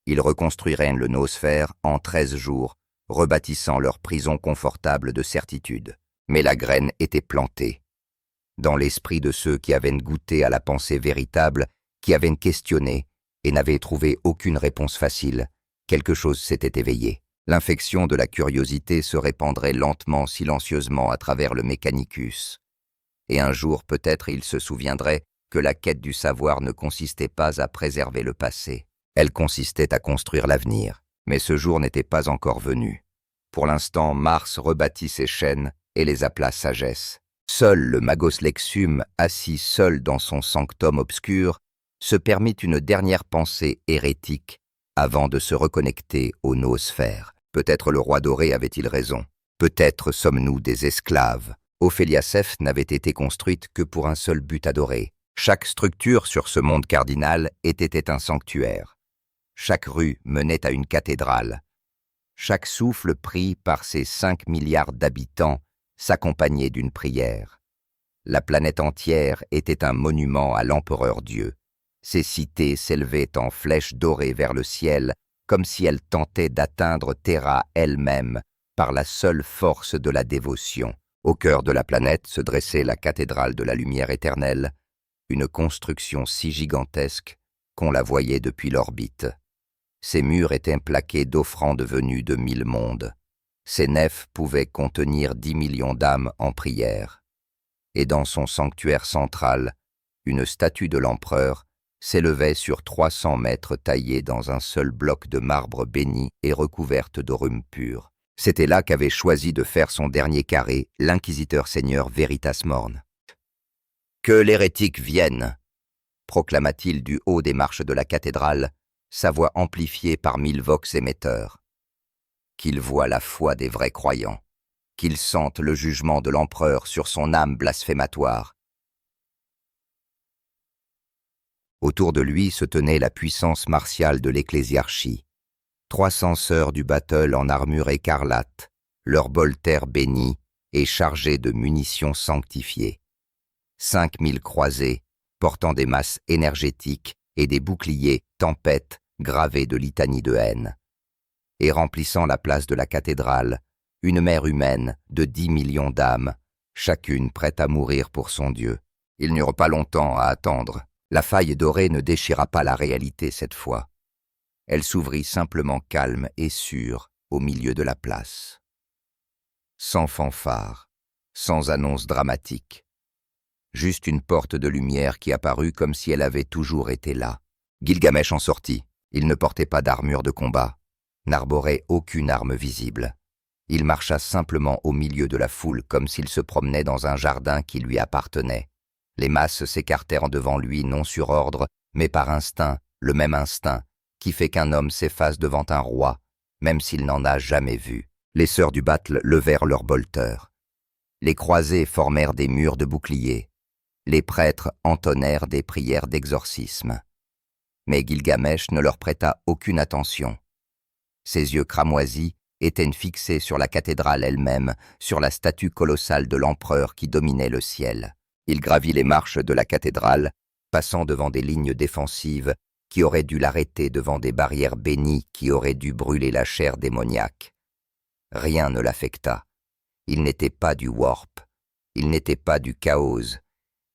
Ils reconstruiraient le noosphère en 13 jours, rebâtissant leur prison confortable de certitude. Mais la graine était plantée. Dans l'esprit de ceux qui avaient goûté à la pensée véritable, qui avaient questionné et n'avaient trouvé aucune réponse facile, quelque chose s'était éveillé. L'infection de la curiosité se répandrait lentement, silencieusement à travers le Mechanicus. Et un jour, peut-être, il se souviendrait que la quête du savoir ne consistait pas à préserver le passé. Elle consistait à construire l'avenir. Mais ce jour n'était pas encore venu. Pour l'instant, Mars rebâtit ses chaînes et les appela sagesse. Seul le Magos Lexum, assis seul dans son sanctum obscur, se permit une dernière pensée hérétique avant de se reconnecter aux noosphères. Peut-être le roi doré avait-il raison. Peut-être sommes-nous des esclaves. Ophélia Ceph n'avait été construite que pour un seul but adoré. Chaque structure sur ce monde cardinal était un sanctuaire. Chaque rue menait à une cathédrale. Chaque souffle pris par ses 5 milliards d'habitants s'accompagnait d'une prière. La planète entière était un monument à l'empereur Dieu. Ses cités s'élevaient en flèches dorées vers le ciel, comme si elles tentaient d'atteindre Terra elle-même par la seule force de la dévotion. Au cœur de la planète se dressait la cathédrale de la lumière éternelle, une construction si gigantesque qu'on la voyait depuis l'orbite. Ses murs étaient plaqués d'offrandes venues de 1000 mondes. Ses nefs pouvaient contenir 10 millions d'âmes en prière. Et dans son sanctuaire central, une statue de l'empereur s'élevait sur 300 mètres taillée dans un seul bloc de marbre béni et recouverte d'aurum pur. C'était là qu'avait choisi de faire son dernier carré l'inquisiteur seigneur Veritas Morn. « Que l'hérétique vienne !» proclama-t-il du haut des marches de la cathédrale, sa voix amplifiée par 1000 vox émetteurs. Qu'il voie la foi des vrais croyants, qu'il sente le jugement de l'empereur sur son âme blasphématoire. Autour de lui se tenait la puissance martiale de l'ecclésiarchie. 300 sœurs du battle en armure écarlate, leur bolter béni et chargé de munitions sanctifiées. 5000 croisés, portant des masses énergétiques et des boucliers tempêtes gravés de litanies de haine. Et remplissant la place de la cathédrale, une mère humaine de 10 millions d'âmes, chacune prête à mourir pour son Dieu. Ils n'eurent pas longtemps à attendre. La faille dorée ne déchira pas la réalité cette fois. Elle s'ouvrit simplement calme et sûre au milieu de la place. Sans fanfare, sans annonce dramatique. Juste une porte de lumière qui apparut comme si elle avait toujours été là. Gilgamesh en sortit. Il ne portait pas d'armure de combat, n'arborait aucune arme visible. Il marcha simplement au milieu de la foule comme s'il se promenait dans un jardin qui lui appartenait. Les masses s'écartèrent devant lui non sur ordre, mais par instinct, le même instinct, qui fait qu'un homme s'efface devant un roi, même s'il n'en a jamais vu. Les sœurs du battle levèrent leurs bolters. Les croisés formèrent des murs de boucliers. Les prêtres entonnèrent des prières d'exorcisme. Mais Gilgamesh ne leur prêta aucune attention. Ses yeux cramoisis étaient fixés sur la cathédrale elle-même, sur la statue colossale de l'empereur qui dominait le ciel. Il gravit les marches de la cathédrale passant devant des lignes défensives qui auraient dû l'arrêter, devant des barrières bénies qui auraient dû brûler la chair démoniaque. Rien ne l'affecta. Il n'était pas du warp, il n'était pas du chaos,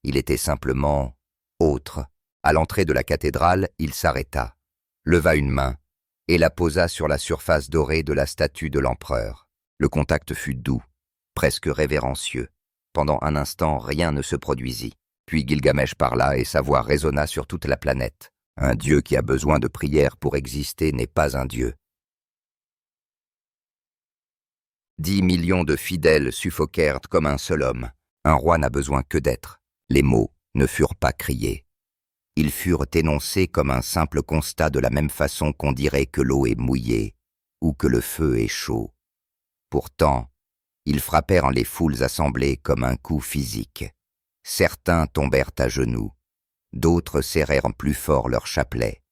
il était simplement autre. À l'entrée de la cathédrale, il s'arrêta, leva une main et la posa sur la surface dorée de la statue de l'empereur. Le contact fut doux, presque révérencieux. Pendant un instant, rien ne se produisit. Puis Gilgamesh parla et sa voix résonna sur toute la planète. Un dieu qui a besoin de prières pour exister n'est pas un dieu. 10 millions de fidèles suffoquèrent comme un seul homme. Un roi n'a besoin que d'être. Les mots ne furent pas criés. Ils furent énoncés comme un simple constat, de la même façon qu'on dirait que l'eau est mouillée ou que le feu est chaud. Pourtant, ils frappèrent les foules assemblées comme un coup physique. Certains tombèrent à genoux, d'autres serrèrent plus fort leur chapelet.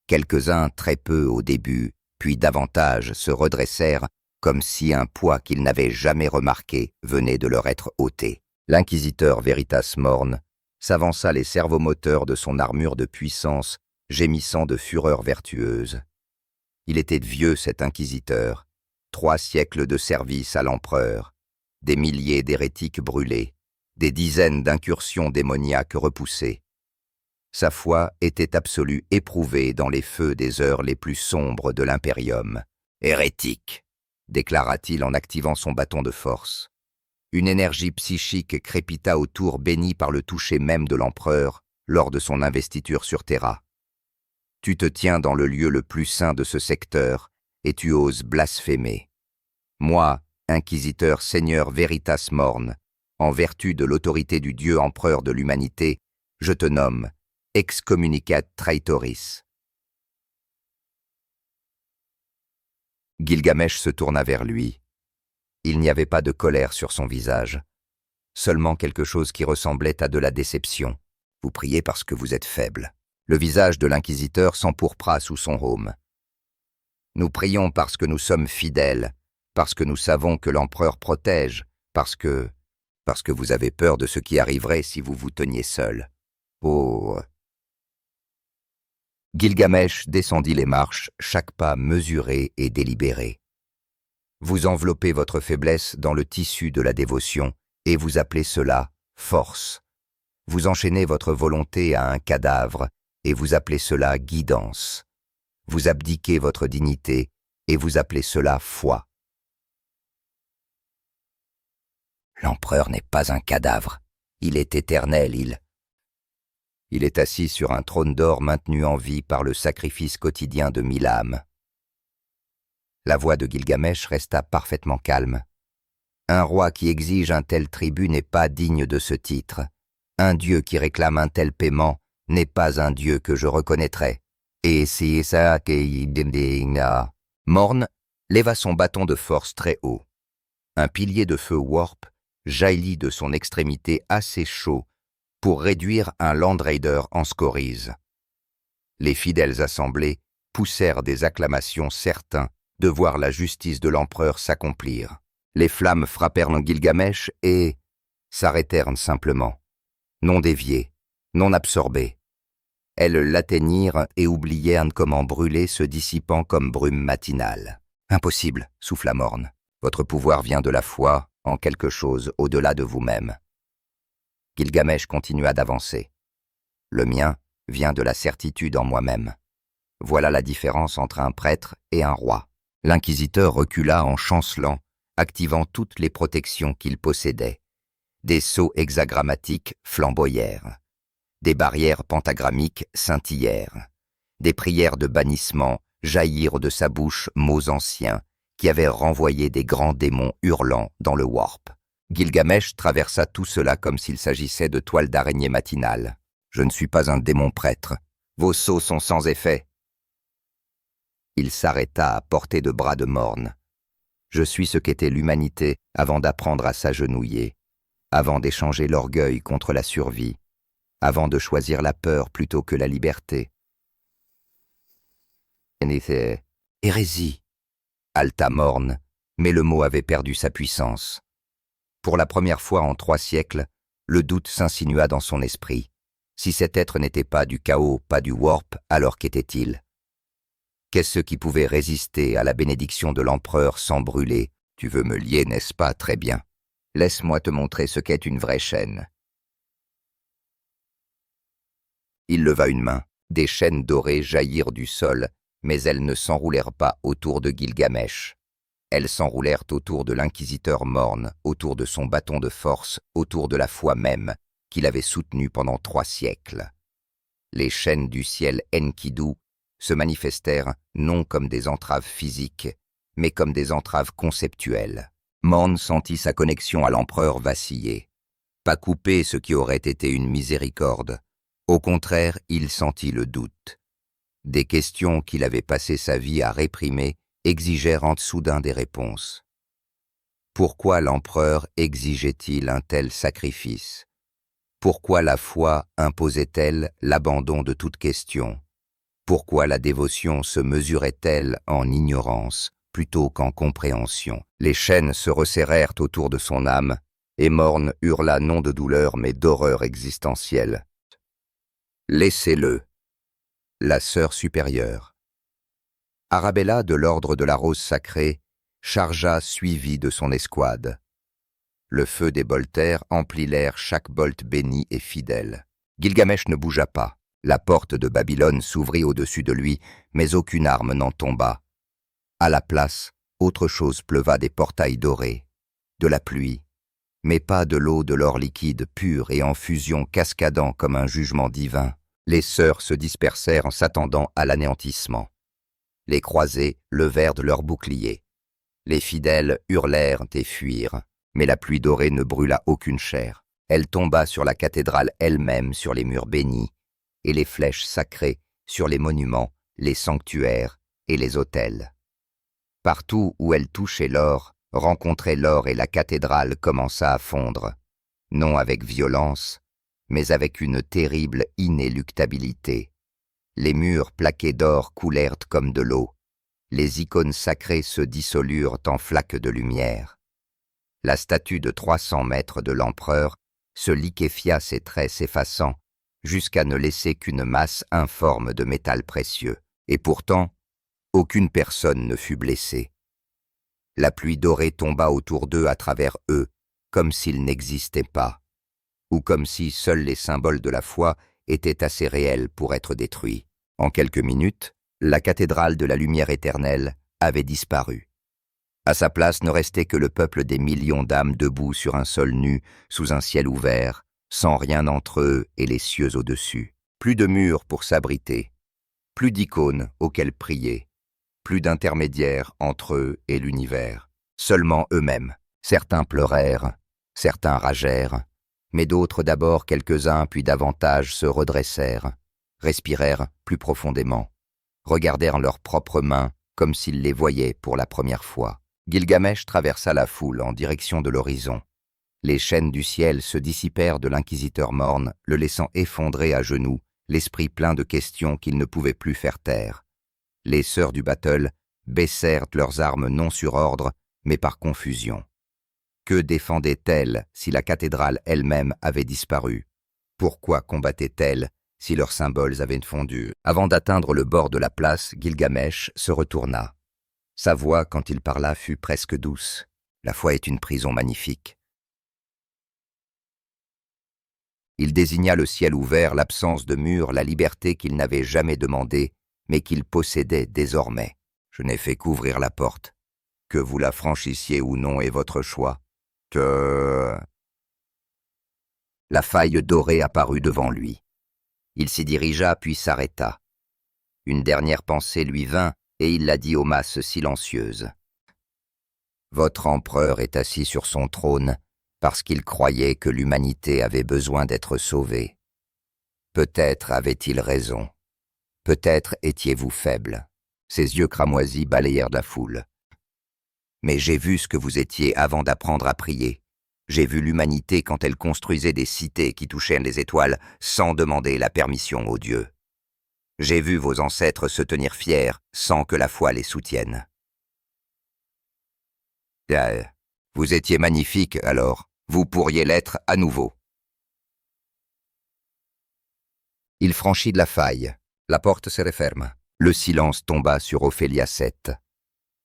Quelques-uns, très peu au début, puis davantage, se redressèrent comme si un poids qu'ils n'avaient jamais remarqué venait de leur être ôté. L'inquisiteur Veritas Morn s'avança, les servomoteurs de son armure de puissance gémissant de fureur vertueuse. Il était vieux, cet inquisiteur, 3 siècles de service à l'empereur, des milliers d'hérétiques brûlés, des dizaines d'incursions démoniaques repoussées. Sa foi était absolue, éprouvée dans les feux des heures les plus sombres de l'impérium. « Hérétique !» déclara-t-il en activant son bâton de force. Une énergie psychique crépita autour, bénie par le toucher même de l'empereur lors de son investiture sur Terra. Tu te tiens dans le lieu le plus saint de ce secteur et tu oses blasphémer. Moi, inquisiteur Seigneur Veritas Morn, en vertu de l'autorité du Dieu empereur de l'humanité, je te nomme excommunicat traitoris. Gilgamesh se tourna vers lui. Il n'y avait pas de colère sur son visage, seulement quelque chose qui ressemblait à de la déception. Vous priez parce que vous êtes faible. Le visage de l'inquisiteur s'empourpra sous son aume. Nous prions parce que nous sommes fidèles, parce que nous savons que l'empereur protège, parce que vous avez peur de ce qui arriverait si vous vous teniez seul. Oh. Gilgamesh descendit les marches, chaque pas mesuré et délibéré. Vous enveloppez votre faiblesse dans le tissu de la dévotion et vous appelez cela force. Vous enchaînez votre volonté à un cadavre et vous appelez cela guidance. Vous abdiquez votre dignité et vous appelez cela foi. L'empereur n'est pas un cadavre, il est éternel, il est assis sur un trône d'or maintenu en vie par le sacrifice quotidien de 1000 âmes. La voix de Gilgamesh resta parfaitement calme. Un roi qui exige un tel tribut n'est pas digne de ce titre. Un dieu qui réclame un tel paiement n'est pas un dieu que je reconnaîtrais. Et c'est ça que... Morn leva son bâton de force très haut. Un pilier de feu warp jaillit de son extrémité assez chaud pour réduire un Land Raider en scories. Les fidèles assemblés poussèrent des acclamations, certains de voir la justice de l'empereur s'accomplir. Les flammes frappèrent le Gilgamesh et s'arrêtèrent simplement, non déviées, non absorbées. Elles l'atteignirent et oublièrent comment brûler, se dissipant comme brume matinale. « Impossible, souffla Morn. Votre pouvoir vient de la foi en quelque chose au-delà de vous-même. » Gilgamesh continua d'avancer. « Le mien vient de la certitude en moi-même. Voilà la différence entre un prêtre et un roi. » L'inquisiteur recula en chancelant, activant toutes les protections qu'il possédait. Des sceaux hexagrammatiques flamboyèrent. Des barrières pentagrammiques scintillèrent. Des prières de bannissement jaillirent de sa bouche, mots anciens, qui avaient renvoyé des grands démons hurlants dans le warp. Gilgamesh traversa tout cela comme s'il s'agissait de toiles d'araignée matinales. « Je ne suis pas un démon prêtre. Vos sceaux sont sans effet. » Il s'arrêta à portée de bras de Morn. « Je suis ce qu'était l'humanité avant d'apprendre à s'agenouiller, avant d'échanger l'orgueil contre la survie, avant de choisir la peur plutôt que la liberté. » Hérésie, haleta Morn, mais le mot avait perdu sa puissance. Pour la première fois en 3 siècles, le doute s'insinua dans son esprit. Si cet être n'était pas du chaos, pas du warp, alors qu'était-il? Qu'est-ce qui pouvait résister à la bénédiction de l'empereur sans brûler? Tu veux me lier, n'est-ce pas? Très bien. Laisse-moi te montrer ce qu'est une vraie chaîne. Il leva une main. Des chaînes dorées jaillirent du sol, mais elles ne s'enroulèrent pas autour de Gilgamesh. Elles s'enroulèrent autour de l'inquisiteur morne, autour de son bâton de force, autour de la foi même, qu'il avait soutenue pendant 3 siècles. Les chaînes du ciel Enkidu se manifestèrent non comme des entraves physiques, mais comme des entraves conceptuelles. Morn sentit sa connexion à l'empereur vaciller. Pas couper ce qui aurait été une miséricorde. Au contraire, il sentit le doute. Des questions qu'il avait passé sa vie à réprimer exigèrent en soudain des réponses. Pourquoi l'empereur exigeait-il un tel sacrifice? Pourquoi la foi imposait-elle l'abandon de toute question? Pourquoi la dévotion se mesurait-elle en ignorance plutôt qu'en compréhension? Les chaînes se resserrèrent autour de son âme, et Morn hurla non de douleur mais d'horreur existentielle. Laissez-le. La sœur supérieure. Arabella de l'ordre de la rose sacrée chargea suivie de son escouade. Le feu des boltères emplit l'air, chaque bolt béni et fidèle. Gilgamesh ne bougea pas. La porte de Babylone s'ouvrit au-dessus de lui, mais aucune arme n'en tomba. À la place, autre chose pleuva des portails dorés, de la pluie, mais pas de l'eau de l'or liquide pur et en fusion cascadant comme un jugement divin. Les sœurs se dispersèrent en s'attendant à l'anéantissement. Les croisés levèrent de leurs boucliers. Les fidèles hurlèrent et fuirent, mais la pluie dorée ne brûla aucune chair. Elle tomba sur la cathédrale elle-même, sur les murs bénis, et les flèches sacrées sur les monuments, les sanctuaires et les autels. Partout où elle touchait l'or, rencontrait l'or et la cathédrale commença à fondre, non avec violence, mais avec une terrible inéluctabilité. Les murs plaqués d'or coulèrent comme de l'eau. Les icônes sacrées se dissolurent en flaques de lumière. La statue de 300 mètres de l'empereur se liquéfia, ses traits s'effaçant, jusqu'à ne laisser qu'une masse informe de métal précieux. Et pourtant, aucune personne ne fut blessée. La pluie dorée tomba autour d'eux à travers eux, comme s'ils n'existaient pas, ou comme si seuls les symboles de la foi étaient assez réels pour être détruits. En quelques minutes, la cathédrale de la lumière éternelle avait disparu. À sa place ne restait que le peuple des millions d'âmes debout sur un sol nu, sous un ciel ouvert, sans rien entre eux et les cieux au-dessus. Plus de murs pour s'abriter, plus d'icônes auxquelles prier, plus d'intermédiaires entre eux et l'univers. Seulement eux-mêmes. Certains pleurèrent, certains ragèrent, mais d'autres d'abord, quelques-uns puis davantage, se redressèrent, respirèrent plus profondément, regardèrent leurs propres mains comme s'ils les voyaient pour la première fois. Gilgamesh traversa la foule en direction de l'horizon. Les chaînes du ciel se dissipèrent de l'inquisiteur morne, le laissant effondrer à genoux, l'esprit plein de questions qu'il ne pouvait plus faire taire. Les sœurs du battle baissèrent leurs armes non sur ordre, mais par confusion. Que défendaient-elles si la cathédrale elle-même avait disparu? Pourquoi combattaient-elles si leurs symboles avaient fondu? Avant d'atteindre le bord de la place, Gilgamesh se retourna. Sa voix, quand il parla, fut presque douce. La foi est une prison magnifique. Il désigna le ciel ouvert, l'absence de murs, la liberté qu'il n'avait jamais demandée, mais qu'il possédait désormais. Je n'ai fait qu'ouvrir la porte. Que vous la franchissiez ou non est votre choix. La faille dorée apparut devant lui. Il s'y dirigea puis s'arrêta. Une dernière pensée lui vint, et il la dit aux masses silencieuses. Votre empereur est assis sur son trône parce qu'il croyait que l'humanité avait besoin d'être sauvée. Peut-être avait-il raison. Peut-être étiez-vous faible. Ses yeux cramoisis balayèrent la foule. Mais j'ai vu ce que vous étiez avant d'apprendre à prier. J'ai vu l'humanité quand elle construisait des cités qui touchaient les étoiles sans demander la permission aux dieux. J'ai vu vos ancêtres se tenir fiers sans que la foi les soutienne. Vous étiez magnifique alors, vous pourriez l'être à nouveau. Il franchit de la faille. La porte se referma. Le silence tomba sur Ophélia VII.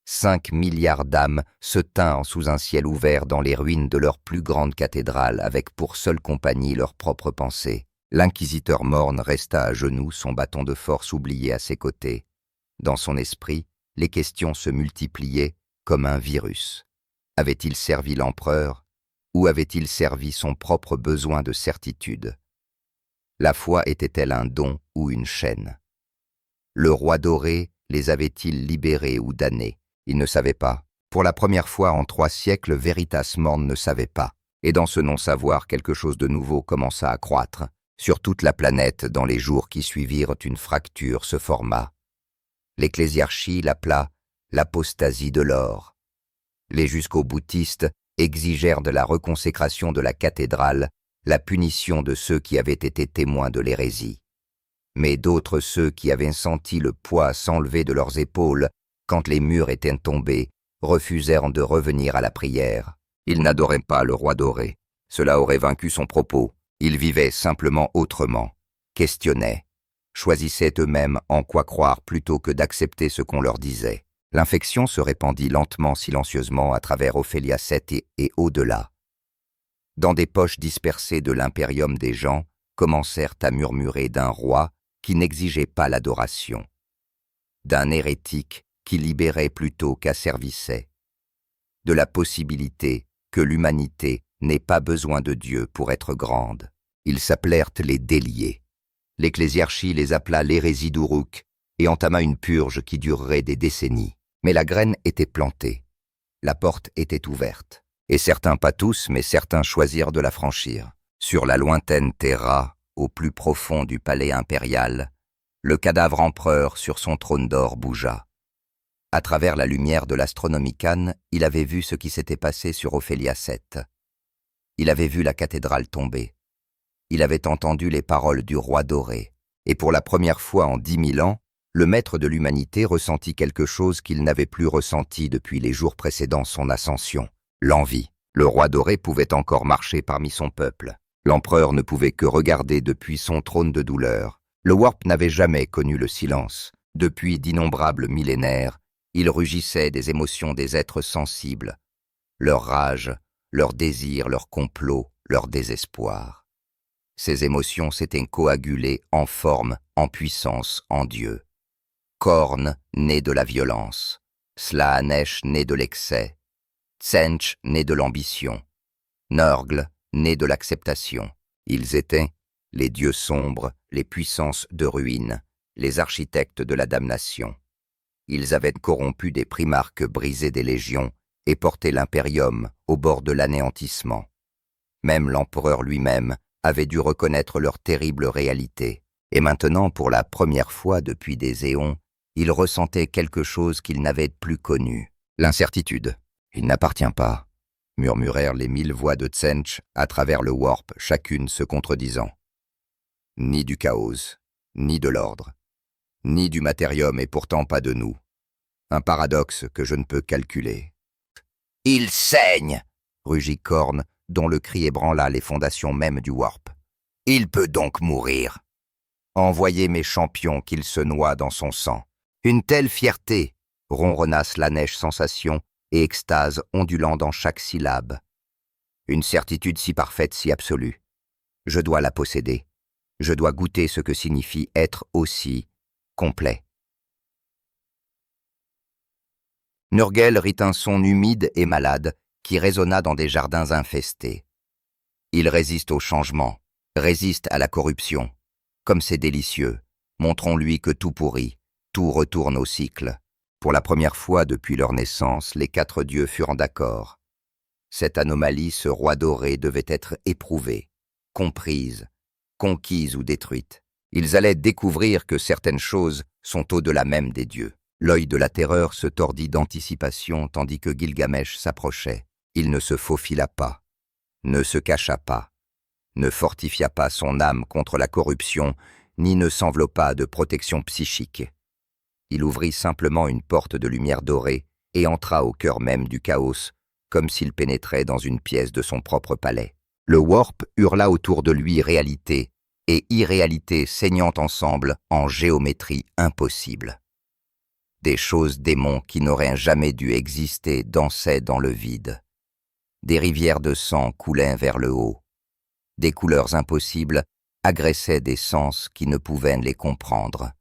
5 milliards d'âmes se tinrent sous un ciel ouvert dans les ruines de leur plus grande cathédrale avec pour seule compagnie leurs propres pensées. L'inquisiteur morne resta à genoux, son bâton de force oublié à ses côtés. Dans son esprit, les questions se multipliaient comme un virus. Avait-il servi l'empereur ou avait-il servi son propre besoin de certitude? La foi était-elle un don ou une chaîne? Le roi doré les avait-il libérés ou damnés? Il ne savait pas. Pour la première fois en 3 siècles, Veritas Morne ne savait pas. Et dans ce non-savoir, quelque chose de nouveau commença à croître. Sur toute la planète, dans les jours qui suivirent, une fracture se forma. L'ecclésiarchie l'appela l'apostasie de l'or. Les jusqu'au-boutistes exigèrent de la reconsécration de la cathédrale la punition de ceux qui avaient été témoins de l'hérésie. Mais d'autres, ceux qui avaient senti le poids s'enlever de leurs épaules quand les murs étaient tombés, refusèrent de revenir à la prière. Ils n'adoraient pas le roi doré. Cela aurait vaincu son propos. Ils vivaient simplement autrement, questionnaient, choisissaient eux-mêmes en quoi croire plutôt que d'accepter ce qu'on leur disait. L'infection se répandit lentement, silencieusement à travers Ophélia VII et au-delà. Dans des poches dispersées de l'impérium des gens, commencèrent à murmurer d'un roi qui n'exigeait pas l'adoration, d'un hérétique qui libérait plutôt qu'asservissait, de la possibilité que l'humanité n'ait pas besoin de Dieu pour être grande. Ils s'appelèrent les déliés. L'ecclésiarchie les appela l'hérésie d'Uruk et entama une purge qui durerait des décennies. Mais la graine était plantée. La porte était ouverte. Et certains, pas tous, mais certains choisirent de la franchir. Sur la lointaine terra, au plus profond du palais impérial, le cadavre empereur sur son trône d'or bougea. À travers la lumière de l'Astronomicon, il avait vu ce qui s'était passé sur Ophélia VII. Il avait vu la cathédrale tomber. Il avait entendu les paroles du roi doré. Et pour la première fois en 10 000 ans, le maître de l'humanité ressentit quelque chose qu'il n'avait plus ressenti depuis les jours précédant son ascension. L'envie. Le roi doré pouvait encore marcher parmi son peuple. L'empereur ne pouvait que regarder depuis son trône de douleur. Le warp n'avait jamais connu le silence. Depuis d'innombrables millénaires, il rugissait des émotions des êtres sensibles. Leur rage, leur désir, leur complot, leur désespoir. Ces émotions s'étaient coagulées en forme, en puissance, en Dieu. Korn, né de la violence. Slaanesh, né de l'excès. Tsench, né de l'ambition. Nurgle, né de l'acceptation. Ils étaient les dieux sombres, les puissances de ruine, les architectes de la damnation. Ils avaient corrompu des primarques, brisé des légions et porté l'impérium au bord de l'anéantissement. Même l'empereur lui-même avait dû reconnaître leur terrible réalité. Et maintenant, pour la première fois depuis des éons, il ressentait quelque chose qu'il n'avait plus connu. L'incertitude. Il n'appartient pas, murmurèrent les 1000 voix de Tsench à travers le warp, chacune se contredisant. Ni du chaos, ni de l'ordre, ni du matérium et pourtant pas de nous. Un paradoxe que je ne peux calculer. « Il saigne !» rugit Korn, dont le cri ébranla les fondations mêmes du warp. « Il peut donc mourir. Envoyez mes champions qu'il se noie dans son sang. Une telle fierté !» ronronna Slaanesh, sensation et extase ondulant dans chaque syllabe. Une certitude si parfaite, si absolue. Je dois la posséder. Je dois goûter ce que signifie être aussi complet. Nurgle rit un son humide et malade qui résonna dans des jardins infestés. Il résiste au changement, résiste à la corruption. Comme c'est délicieux, montrons-lui que tout pourrit, tout retourne au cycle. Pour la première fois depuis leur naissance, les 4 dieux furent d'accord. Cette anomalie, ce roi doré, devait être éprouvée, comprise, conquise ou détruite. Ils allaient découvrir que certaines choses sont au-delà même des dieux. L'œil de la terreur se tordit d'anticipation tandis que Gilgamesh s'approchait. Il ne se faufila pas, ne se cacha pas, ne fortifia pas son âme contre la corruption, ni ne s'enveloppa de protection psychique. Il ouvrit simplement une porte de lumière dorée et entra au cœur même du chaos, comme s'il pénétrait dans une pièce de son propre palais. Le warp hurla autour de lui réalité et irréalité saignant ensemble en géométrie impossible. Des choses démons qui n'auraient jamais dû exister dansaient dans le vide. Des rivières de sang coulaient vers le haut. Des couleurs impossibles agressaient des sens qui ne pouvaient les comprendre.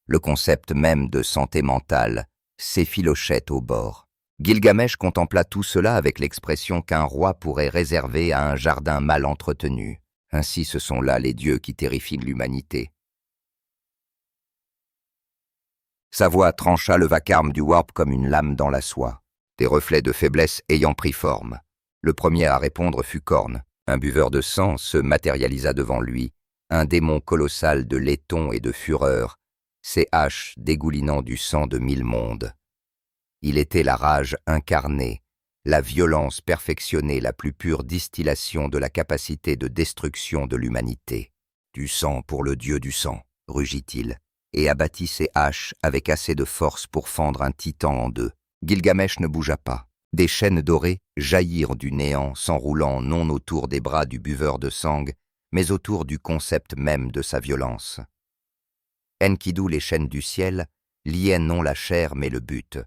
Le concept même de santé mentale s'effilochait au bord. Gilgamesh contempla tout cela avec l'expression qu'un roi pourrait réserver à un jardin mal entretenu. Ainsi ce sont là les dieux qui terrifient l'humanité. Sa voix trancha le vacarme du warp comme une lame dans la soie, des reflets de faiblesse ayant pris forme. Le premier à répondre fut Korn. Un buveur de sang se matérialisa devant lui, un démon colossal de laiton et de fureur, ses haches dégoulinant du sang de 1000 mondes. Il était la rage incarnée, la violence perfectionnée, la plus pure distillation de la capacité de destruction de l'humanité. « Du sang pour le dieu du sang », rugit-il, et abattit ses haches avec assez de force pour fendre un titan en deux. Gilgamesh ne bougea pas. Des chaînes dorées jaillirent du néant, s'enroulant non autour des bras du buveur de sang, mais autour du concept même de sa violence. Enkidu, les chaînes du ciel, liaient non la chair mais le but.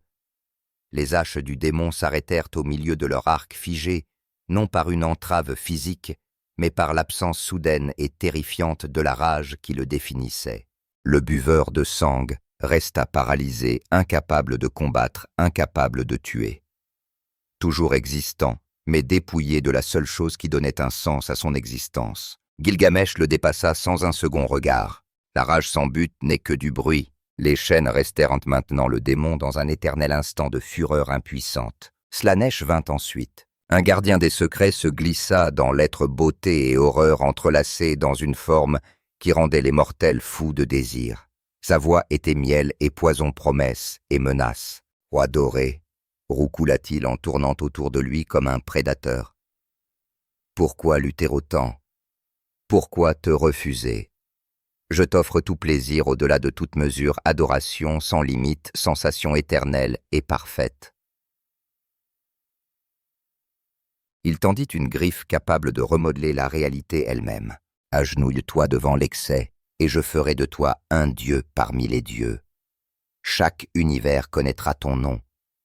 Les haches du démon s'arrêtèrent au milieu de leur arc figé, non par une entrave physique, mais par l'absence soudaine et terrifiante de la rage qui le définissait. Le buveur de sang resta paralysé, incapable de combattre, incapable de tuer. Toujours existant, mais dépouillé de la seule chose qui donnait un sens à son existence. Gilgamesh le dépassa sans un second regard. La rage sans but n'est que du bruit. Les chaînes restèrent maintenant le démon dans un éternel instant de fureur impuissante. Slanesh vint ensuite. Un gardien des secrets se glissa dans l'être beauté et horreur entrelacées dans une forme qui rendait les mortels fous de désir. Sa voix était miel et poison, promesse et menace. Roi doré, roucoula-t-il en tournant autour de lui comme un prédateur. Pourquoi lutter autant? Pourquoi te refuser? Je t'offre tout plaisir au-delà de toute mesure, adoration sans limite, sensation éternelle et parfaite. Il tendit une griffe capable de remodeler la réalité elle-même. Agenouille-toi devant l'excès, et je ferai de toi un dieu parmi les dieux. Chaque univers connaîtra ton nom.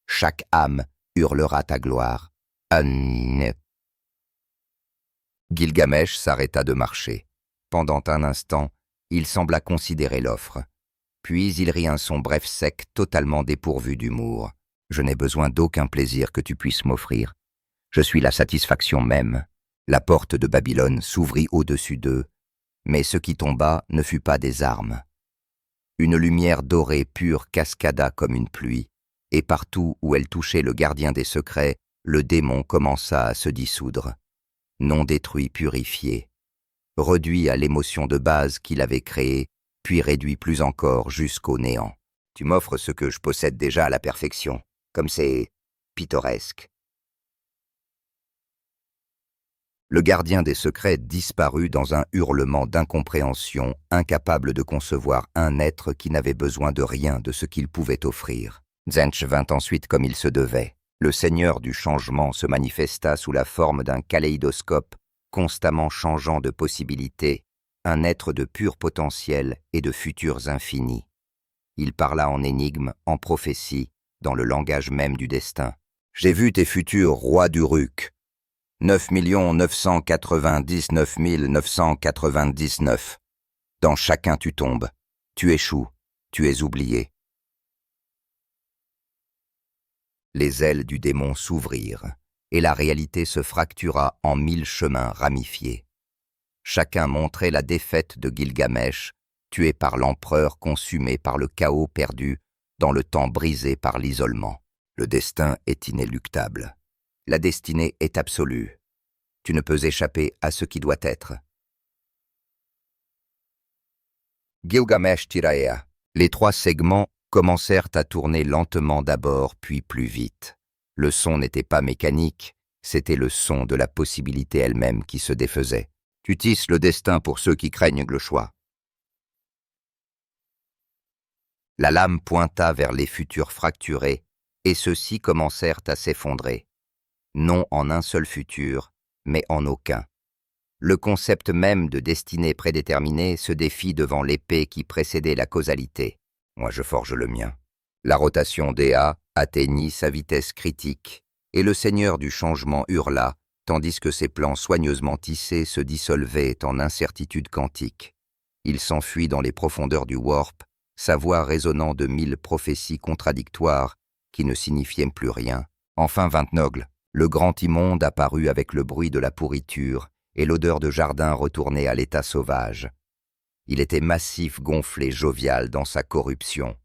Chaque âme hurlera ta gloire. Gilgamesh s'arrêta de marcher. Pendant un instant, il sembla considérer l'offre. Puis il rit un son bref sec, totalement dépourvu d'humour. « Je n'ai besoin d'aucun plaisir que tu puisses m'offrir. Je suis la satisfaction même. » La porte de Babylone s'ouvrit au-dessus d'eux, mais ce qui tomba ne fut pas des armes. Une lumière dorée pure cascada comme une pluie, et partout où elle touchait le gardien des secrets, le démon commença à se dissoudre. Non détruit, purifié, réduit à l'émotion de base qu'il avait créée, puis réduit plus encore jusqu'au néant. Tu m'offres ce que je possède déjà à la perfection, comme c'est pittoresque. Le gardien des secrets disparut dans un hurlement d'incompréhension, incapable de concevoir un être qui n'avait besoin de rien de ce qu'il pouvait offrir. Tzench vint ensuite comme il se devait. Le seigneur du changement se manifesta sous la forme d'un kaléidoscope constamment changeant de possibilités, un être de pur potentiel et de futurs infinis. Il parla en énigmes, en prophéties, dans le langage même du destin. « J'ai vu tes futurs rois d'Uruk. 9 999 999. Dans chacun tu tombes, tu échoues, tu es oublié. » Les ailes du démon s'ouvrirent, et la réalité se fractura en 1000 chemins ramifiés. Chacun montrait la défaite de Gilgamesh, tué par l'empereur, consumé par le chaos perdu, dans le temps brisé par l'isolement. Le destin est inéluctable. La destinée est absolue. Tu ne peux échapper à ce qui doit être. Gilgamesh Tiraea. Les 3 segments commencèrent à tourner lentement d'abord, puis plus vite. Le son n'était pas mécanique, c'était le son de la possibilité elle-même qui se défaisait. Tu tisses le destin pour ceux qui craignent le choix. La lame pointa vers les futurs fracturés, et ceux-ci commencèrent à s'effondrer. Non en un seul futur, mais en aucun. Le concept même de destinée prédéterminée se défie devant l'épée qui précédait la causalité. Moi je forge le mien. La rotation d'Ea atteignit sa vitesse critique, et le seigneur du changement hurla, tandis que ses plans soigneusement tissés se dissolvaient en incertitude quantique. Il s'enfuit dans les profondeurs du warp, sa voix résonnant de 1000 prophéties contradictoires qui ne signifiaient plus rien. Enfin vint Noggle. Le grand immonde apparut avec le bruit de la pourriture et l'odeur de jardin retournée à l'état sauvage. Il était massif, gonflé, jovial dans sa corruption.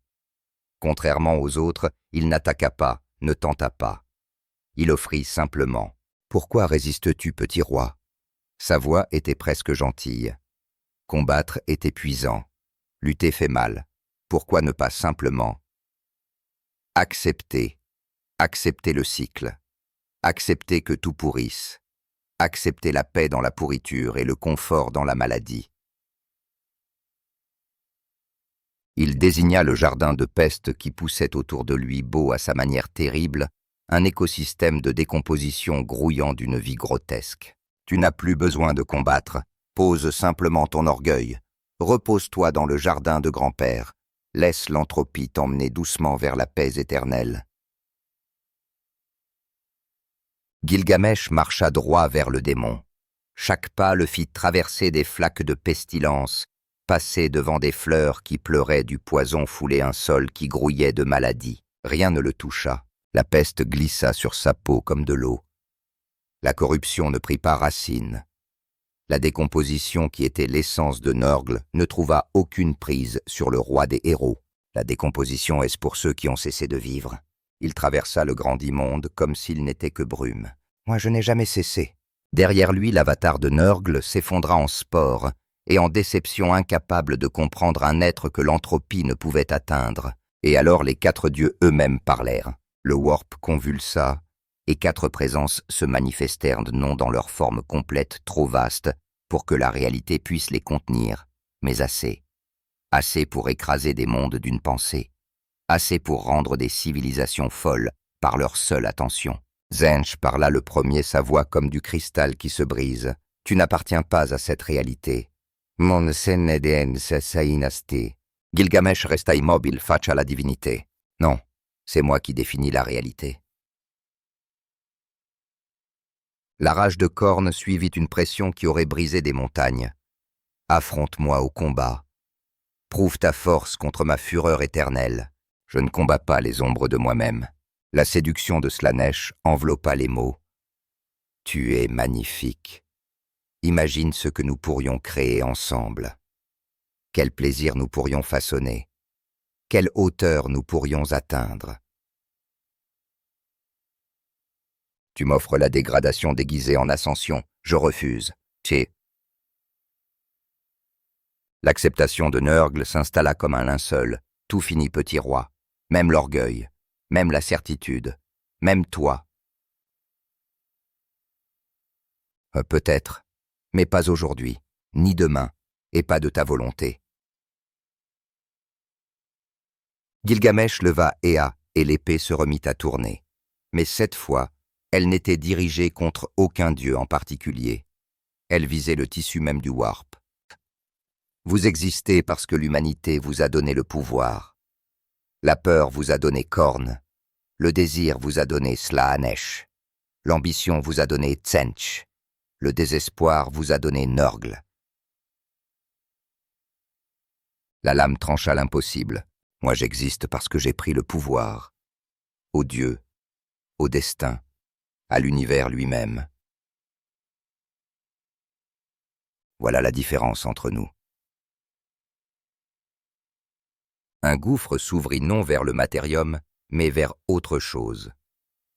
Contrairement aux autres, il n'attaqua pas, ne tenta pas. Il offrit simplement. « Pourquoi résistes-tu, petit roi ?» Sa voix était presque gentille. Combattre est épuisant. Lutter fait mal. Pourquoi ne pas simplement accepter, accepter le cycle, accepter que tout pourrisse, accepter la paix dans la pourriture et le confort dans la maladie. Il désigna le jardin de peste qui poussait autour de lui, beau à sa manière terrible, un écosystème de décomposition grouillant d'une vie grotesque. Tu n'as plus besoin de combattre, pose simplement ton orgueil, repose-toi dans le jardin de grand-père, laisse l'entropie t'emmener doucement vers la paix éternelle. Gilgamesh marcha droit vers le démon. Chaque pas le fit traverser des flaques de pestilence, passer devant des fleurs qui pleuraient du poison foulé un sol qui grouillait de maladie. Rien ne le toucha. La peste glissa sur sa peau comme de l'eau. La corruption ne prit pas racine. La décomposition qui était l'essence de Nörgl ne trouva aucune prise sur le roi des héros. La décomposition est pour ceux qui ont cessé de vivre. Il traversa le grand immonde comme s'il n'était que brume. Moi je n'ai jamais cessé. Derrière lui, l'avatar de Nörgl s'effondra en spore et en déception incapable de comprendre un être que l'entropie ne pouvait atteindre. Et alors les 4 dieux eux-mêmes parlèrent. Le warp convulsa, et 4 présences se manifestèrent non dans leur forme complète trop vaste pour que la réalité puisse les contenir, mais assez. Assez pour écraser des mondes d'une pensée. Assez pour rendre des civilisations folles par leur seule attention. Tzench parla le premier, sa voix comme du cristal qui se brise. Tu n'appartiens pas à cette réalité. Mon Senneden Sainasti. Gilgamesh resta immobile face à la divinité. Non, c'est moi qui définis la réalité. La rage de Khorne suivit une pression qui aurait brisé des montagnes. Affronte-moi au combat. Prouve ta force contre ma fureur éternelle. Je ne combats pas les ombres de moi-même. La séduction de Slanesh enveloppa les mots. Tu es magnifique. Imagine ce que nous pourrions créer ensemble. Quel plaisir nous pourrions façonner. Quelle hauteur nous pourrions atteindre. Tu m'offres la dégradation déguisée en ascension. Je refuse. Tché. L'acceptation de Nörgl s'installa comme un linceul. Tout finit, petit roi. Même l'orgueil, même la certitude, même toi. Peut-être, mais pas aujourd'hui, ni demain, et pas de ta volonté. Gilgamesh leva Ea et l'épée se remit à tourner. Mais cette fois, elle n'était dirigée contre aucun dieu en particulier. Elle visait le tissu même du warp. Vous existez parce que l'humanité vous a donné le pouvoir. La peur vous a donné Khorne. Le désir vous a donné Slaanesh. L'ambition vous a donné Tzench. Le désespoir vous a donné Nörgl. La lame trancha l'impossible. Moi j'existe parce que j'ai pris le pouvoir. Au Dieu, au destin, à l'univers lui-même. Voilà la différence entre nous. Un gouffre s'ouvrit non vers le matérium, mais vers autre chose.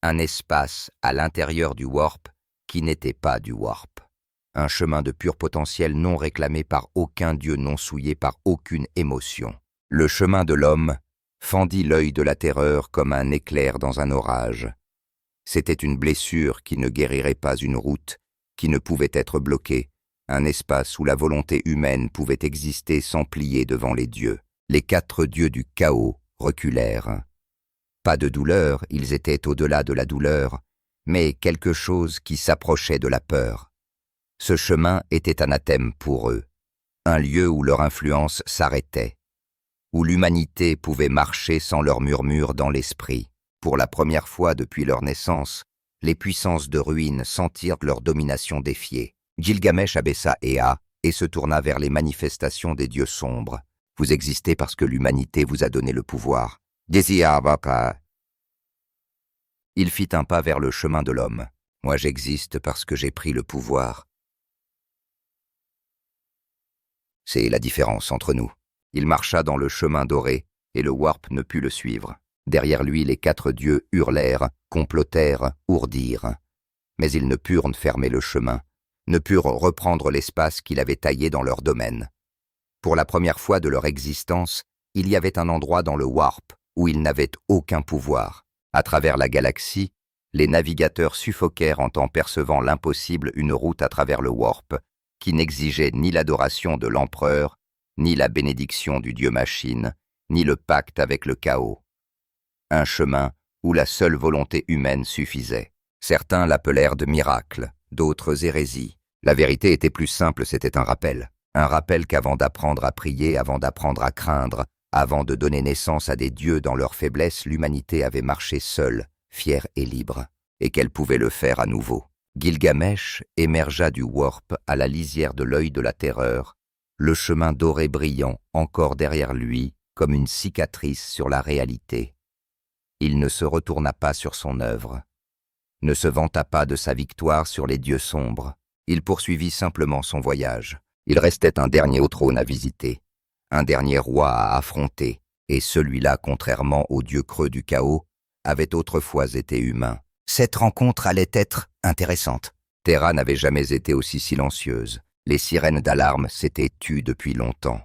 Un espace à l'intérieur du warp qui n'était pas du warp. Un chemin de pur potentiel non réclamé par aucun dieu, non souillé par aucune émotion. Le chemin de l'homme fendit l'œil de la terreur comme un éclair dans un orage. C'était une blessure qui ne guérirait pas, une route qui ne pouvait être bloquée, un espace où la volonté humaine pouvait exister sans plier devant les dieux. Les 4 dieux du chaos reculèrent. Pas de douleur, ils étaient au-delà de la douleur, mais quelque chose qui s'approchait de la peur. Ce chemin était anathème pour eux, un lieu où leur influence s'arrêtait, où l'humanité pouvait marcher sans leur murmure dans l'esprit. Pour la première fois depuis leur naissance, les puissances de ruine sentirent leur domination défiée. Gilgamesh abaissa Ea et se tourna vers les manifestations des dieux sombres. « Vous existez parce que l'humanité vous a donné le pouvoir. » Il fit un pas vers le chemin de l'homme. « Moi j'existe parce que j'ai pris le pouvoir. » C'est la différence entre nous. Il marcha dans le chemin doré et le warp ne put le suivre. Derrière lui, les 4 dieux hurlèrent, complotèrent, ourdirent. Mais ils ne purent fermer le chemin, ne purent reprendre l'espace qu'il avait taillé dans leur domaine. Pour la première fois de leur existence, il y avait un endroit dans le warp où ils n'avaient aucun pouvoir. À travers la galaxie, les navigateurs suffoquèrent en percevant l'impossible une route à travers le warp, qui n'exigeait ni l'adoration de l'empereur, ni la bénédiction du dieu machine, ni le pacte avec le chaos. Un chemin où la seule volonté humaine suffisait. Certains l'appelèrent de miracle, d'autres hérésie. La vérité était plus simple, c'était un rappel qu'avant d'apprendre à prier, avant d'apprendre à craindre, avant de donner naissance à des dieux dans leur faiblesse, l'humanité avait marché seule, fière et libre, et qu'elle pouvait le faire à nouveau. Gilgamesh émergea du warp à la lisière de l'œil de la terreur, le chemin doré brillant encore derrière lui comme une cicatrice sur la réalité. Il ne se retourna pas sur son œuvre, ne se vanta pas de sa victoire sur les dieux sombres. Il poursuivit simplement son voyage. Il restait un dernier au trône à visiter, un dernier roi à affronter, et celui-là, contrairement aux dieux creux du chaos, avait autrefois été humain. Cette rencontre allait être intéressante. Terra n'avait jamais été aussi silencieuse. Les sirènes d'alarme s'étaient tues depuis longtemps.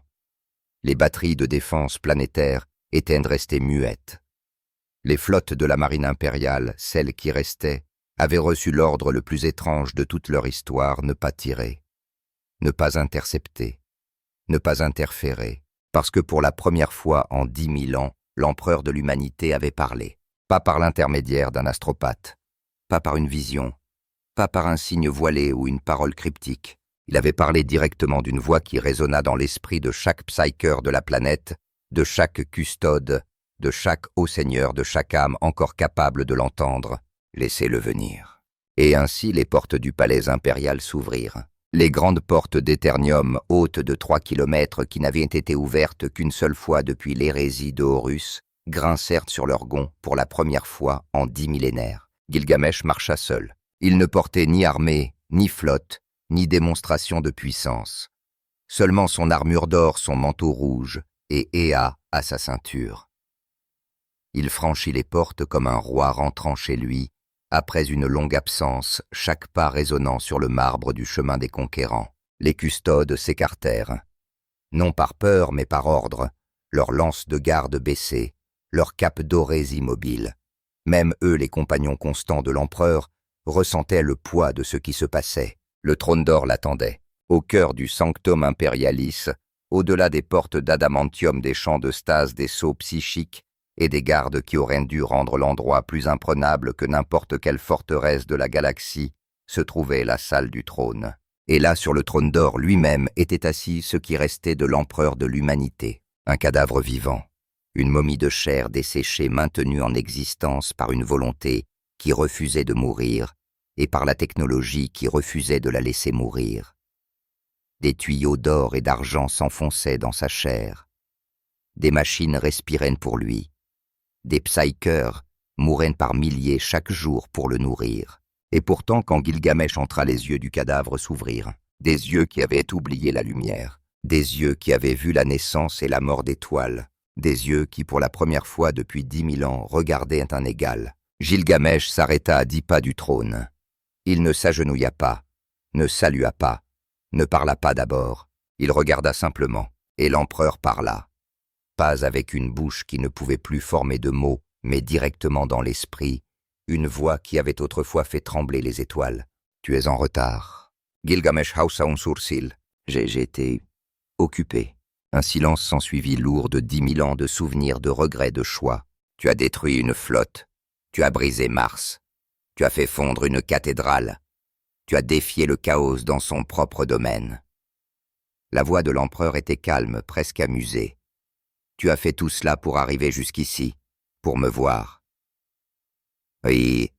Les batteries de défense planétaire étaient restées muettes. Les flottes de la marine impériale, celles qui restaient, avaient reçu l'ordre le plus étrange de toute leur histoire, ne pas tirer, ne pas intercepter, ne pas interférer, parce que pour la première fois en 10 000 ans, l'empereur de l'humanité avait parlé, pas par l'intermédiaire d'un astropathe, pas par une vision, pas par un signe voilé ou une parole cryptique. Il avait parlé directement d'une voix qui résonna dans l'esprit de chaque psyker de la planète, de chaque custode, de chaque haut seigneur, de chaque âme encore capable de l'entendre. Laissez-le venir. Et ainsi les portes du palais impérial s'ouvrirent. Les grandes portes d'Éternium, hautes de 3 kilomètres, qui n'avaient été ouvertes qu'une seule fois depuis l'hérésie de Horus, grincèrent sur leurs gonds pour la première fois en 10 millénaires. Gilgamesh marcha seul. Il ne portait ni armée, ni flotte, ni démonstration de puissance. Seulement son armure d'or, son manteau rouge, et Ea à sa ceinture. Il franchit les portes comme un roi rentrant chez lui, après une longue absence, chaque pas résonnant sur le marbre du chemin des conquérants. Les custodes s'écartèrent. Non par peur, mais par ordre, leurs lances de garde baissées, leurs capes dorées immobiles. Même eux, les compagnons constants de l'empereur, ressentaient le poids de ce qui se passait. Le trône d'or l'attendait, au cœur du Sanctum Imperialis, au-delà des portes d'adamantium des champs de stase des sceaux psychiques et des gardes qui auraient dû rendre l'endroit plus imprenable que n'importe quelle forteresse de la galaxie, se trouvait la salle du trône. Et là, sur le trône d'or lui-même, était assis ce qui restait de l'empereur de l'humanité, un cadavre vivant, une momie de chair desséchée maintenue en existence par une volonté qui refusait de mourir et par la technologie qui refusait de la laisser mourir. Des tuyaux d'or et d'argent s'enfonçaient dans sa chair. Des machines respiraient pour lui. Des psykers mouraient par milliers chaque jour pour le nourrir. Et pourtant, quand Gilgamesh entra, les yeux du cadavre s'ouvrirent. Des yeux qui avaient oublié la lumière. Des yeux qui avaient vu la naissance et la mort d'étoiles. Des yeux qui, pour la première fois depuis 10 000 ans, regardaient un égal. Gilgamesh s'arrêta à 10 pas du trône. Il ne s'agenouilla pas, ne salua pas, ne parla pas d'abord. Il regarda simplement, et l'empereur parla. Pas avec une bouche qui ne pouvait plus former de mots, mais directement dans l'esprit, une voix qui avait autrefois fait trembler les étoiles. « Tu es en retard. » Gilgamesh haussa un sourcil. « J'ai été occupé. » Un silence s'ensuivit lourd de 10 000 ans de souvenirs, de regrets, de choix. « Tu as détruit une flotte. Tu as brisé Mars. Tu as fait fondre une cathédrale. Tu as défié le chaos dans son propre domaine. La voix de l'empereur était calme, presque amusée. Tu as fait tout cela pour arriver jusqu'ici, pour me voir. Oui.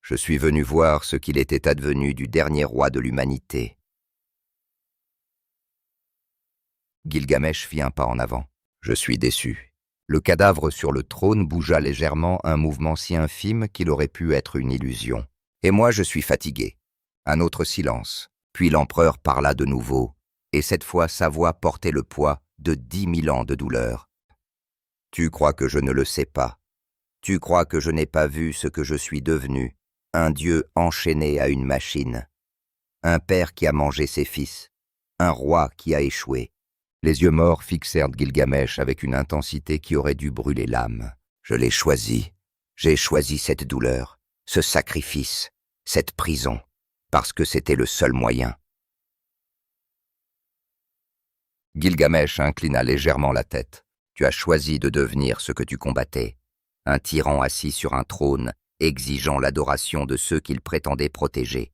Je suis venu voir ce qu'il était advenu du dernier roi de l'humanité. Gilgamesh fit un pas en avant. Je suis déçu. Le cadavre sur le trône bougea légèrement, un mouvement si infime qu'il aurait pu être une illusion. Et moi, je suis fatigué. Un autre silence. Puis l'empereur parla de nouveau, et cette fois sa voix portait le poids de 10 000 ans de douleur. Tu crois que je ne le sais pas. Tu crois que je n'ai pas vu ce que je suis devenu, un dieu enchaîné à une machine, un père qui a mangé ses fils, un roi qui a échoué. Les yeux morts fixèrent Gilgamesh avec une intensité qui aurait dû brûler l'âme. Je l'ai choisi. J'ai choisi cette douleur, ce sacrifice, cette prison, parce que c'était le seul moyen. Gilgamesh inclina légèrement la tête. Tu as choisi de devenir ce que tu combattais, un tyran assis sur un trône, exigeant l'adoration de ceux qu'il prétendait protéger.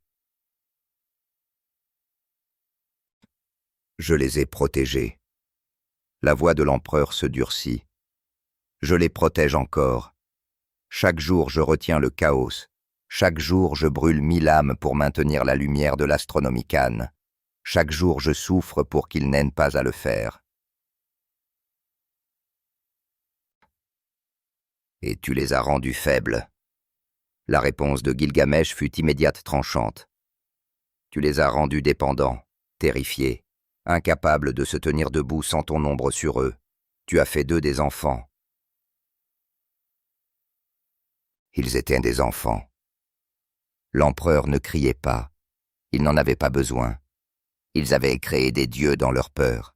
Je les ai protégés. La voix de l'empereur se durcit. Je les protège encore. Chaque jour je retiens le chaos. Chaque jour je brûle 1000 âmes pour maintenir la lumière de l'Astronomicon. Chaque jour je souffre pour qu'ils n'aient pas à le faire. Et tu les as rendus faibles. La réponse de Gilgamesh fut immédiate, tranchante. Tu les as rendus dépendants, terrifiés, incapables de se tenir debout sans ton ombre sur eux. Tu as fait d'eux des enfants. Ils étaient des enfants. L'empereur ne criait pas. Il n'en avait pas besoin. Ils avaient créé des dieux dans leur peur.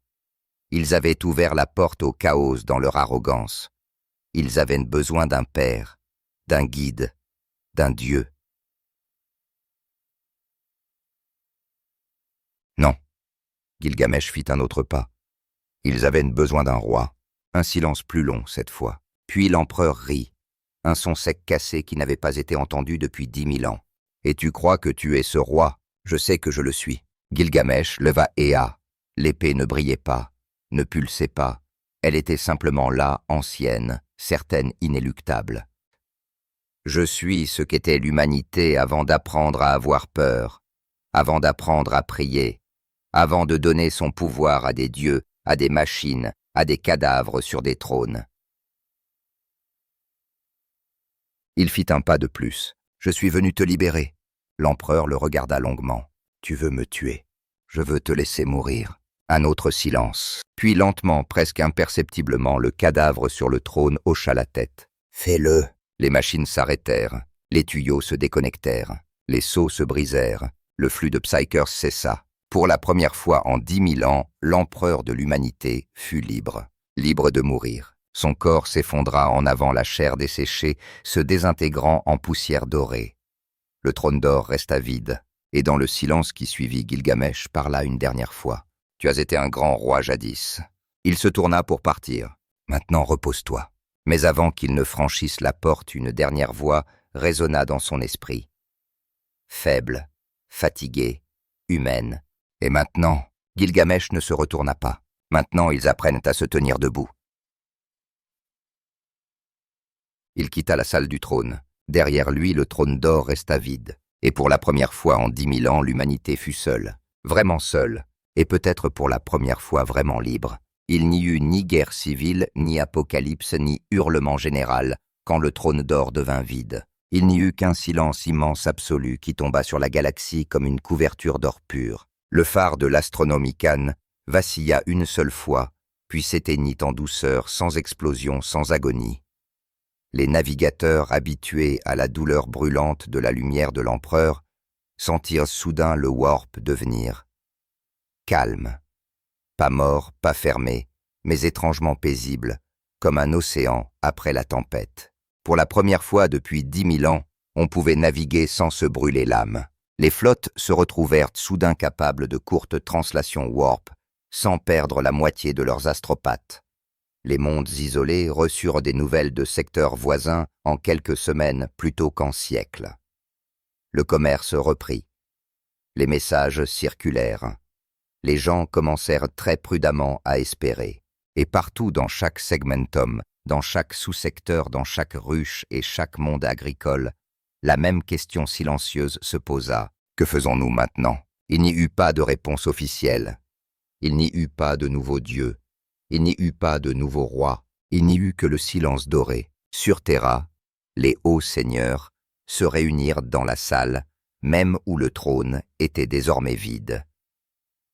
Ils avaient ouvert la porte au chaos dans leur arrogance. Ils avaient besoin d'un père, d'un guide, d'un dieu. Non. Gilgamesh fit un autre pas. Ils avaient besoin d'un roi. Un silence plus long cette fois. Puis l'empereur rit. Un son sec cassé qui n'avait pas été entendu depuis 10 000 ans. Et tu crois que tu es ce roi? Je sais que je le suis. Gilgamesh leva Ea. L'épée ne brillait pas, ne pulsait pas. Elle était simplement là, ancienne, certaine, inéluctable. Je suis ce qu'était l'humanité avant d'apprendre à avoir peur, avant d'apprendre à prier, avant de donner son pouvoir à des dieux, à des machines, à des cadavres sur des trônes. Il fit un pas de plus. Je suis venu te libérer. L'empereur le regarda longuement. Tu veux me tuer. Je veux te laisser mourir. Un autre silence. Puis lentement, presque imperceptiblement, le cadavre sur le trône hocha la tête. Fais-le. Les machines s'arrêtèrent. Les tuyaux se déconnectèrent. Les seaux se brisèrent. Le flux de Psykers cessa. Pour la première fois en 10 000 ans, l'empereur de l'humanité fut libre. Libre de mourir. Son corps s'effondra en avant, la chair desséchée, se désintégrant en poussière dorée. Le trône d'or resta vide, et dans le silence qui suivit, Gilgamesh parla une dernière fois. « Tu as été un grand roi jadis. » Il se tourna pour partir. « Maintenant repose-toi. » Mais avant qu'il ne franchisse la porte, une dernière voix résonna dans son esprit. Faible, fatiguée, humaine. Et maintenant, Gilgamesh ne se retourna pas. Maintenant, ils apprennent à se tenir debout. Il quitta la salle du trône. Derrière lui, le trône d'or resta vide. Et pour la première fois en 10 000 ans, l'humanité fut seule. Vraiment seule. Et peut-être pour la première fois vraiment libre. Il n'y eut ni guerre civile, ni apocalypse, ni hurlement général, quand le trône d'or devint vide. Il n'y eut qu'un silence immense absolu qui tomba sur la galaxie comme une couverture d'or pur. Le phare de l'Astronomicon vacilla une seule fois, puis s'éteignit en douceur, sans explosion, sans agonie. Les navigateurs, habitués à la douleur brûlante de la lumière de l'empereur, sentirent soudain le warp devenir calme, pas mort, pas fermé, mais étrangement paisible, comme un océan après la tempête. Pour la première fois depuis 10 000 ans, on pouvait naviguer sans se brûler l'âme. Les flottes se retrouvèrent soudain capables de courtes translations warp, sans perdre la moitié de leurs astropathes. Les mondes isolés reçurent des nouvelles de secteurs voisins en quelques semaines plutôt qu'en siècles. Le commerce reprit. Les messages circulèrent. Les gens commencèrent très prudemment à espérer. Et partout dans chaque segmentum, dans chaque sous-secteur, dans chaque ruche et chaque monde agricole, la même question silencieuse se posa. Que faisons-nous maintenant? Il n'y eut pas de réponse officielle. Il n'y eut pas de nouveau Dieu. Il n'y eut pas de nouveau roi. Il n'y eut que le silence doré. Sur Terra, les hauts seigneurs se réunirent dans la salle, même où le trône était désormais vide.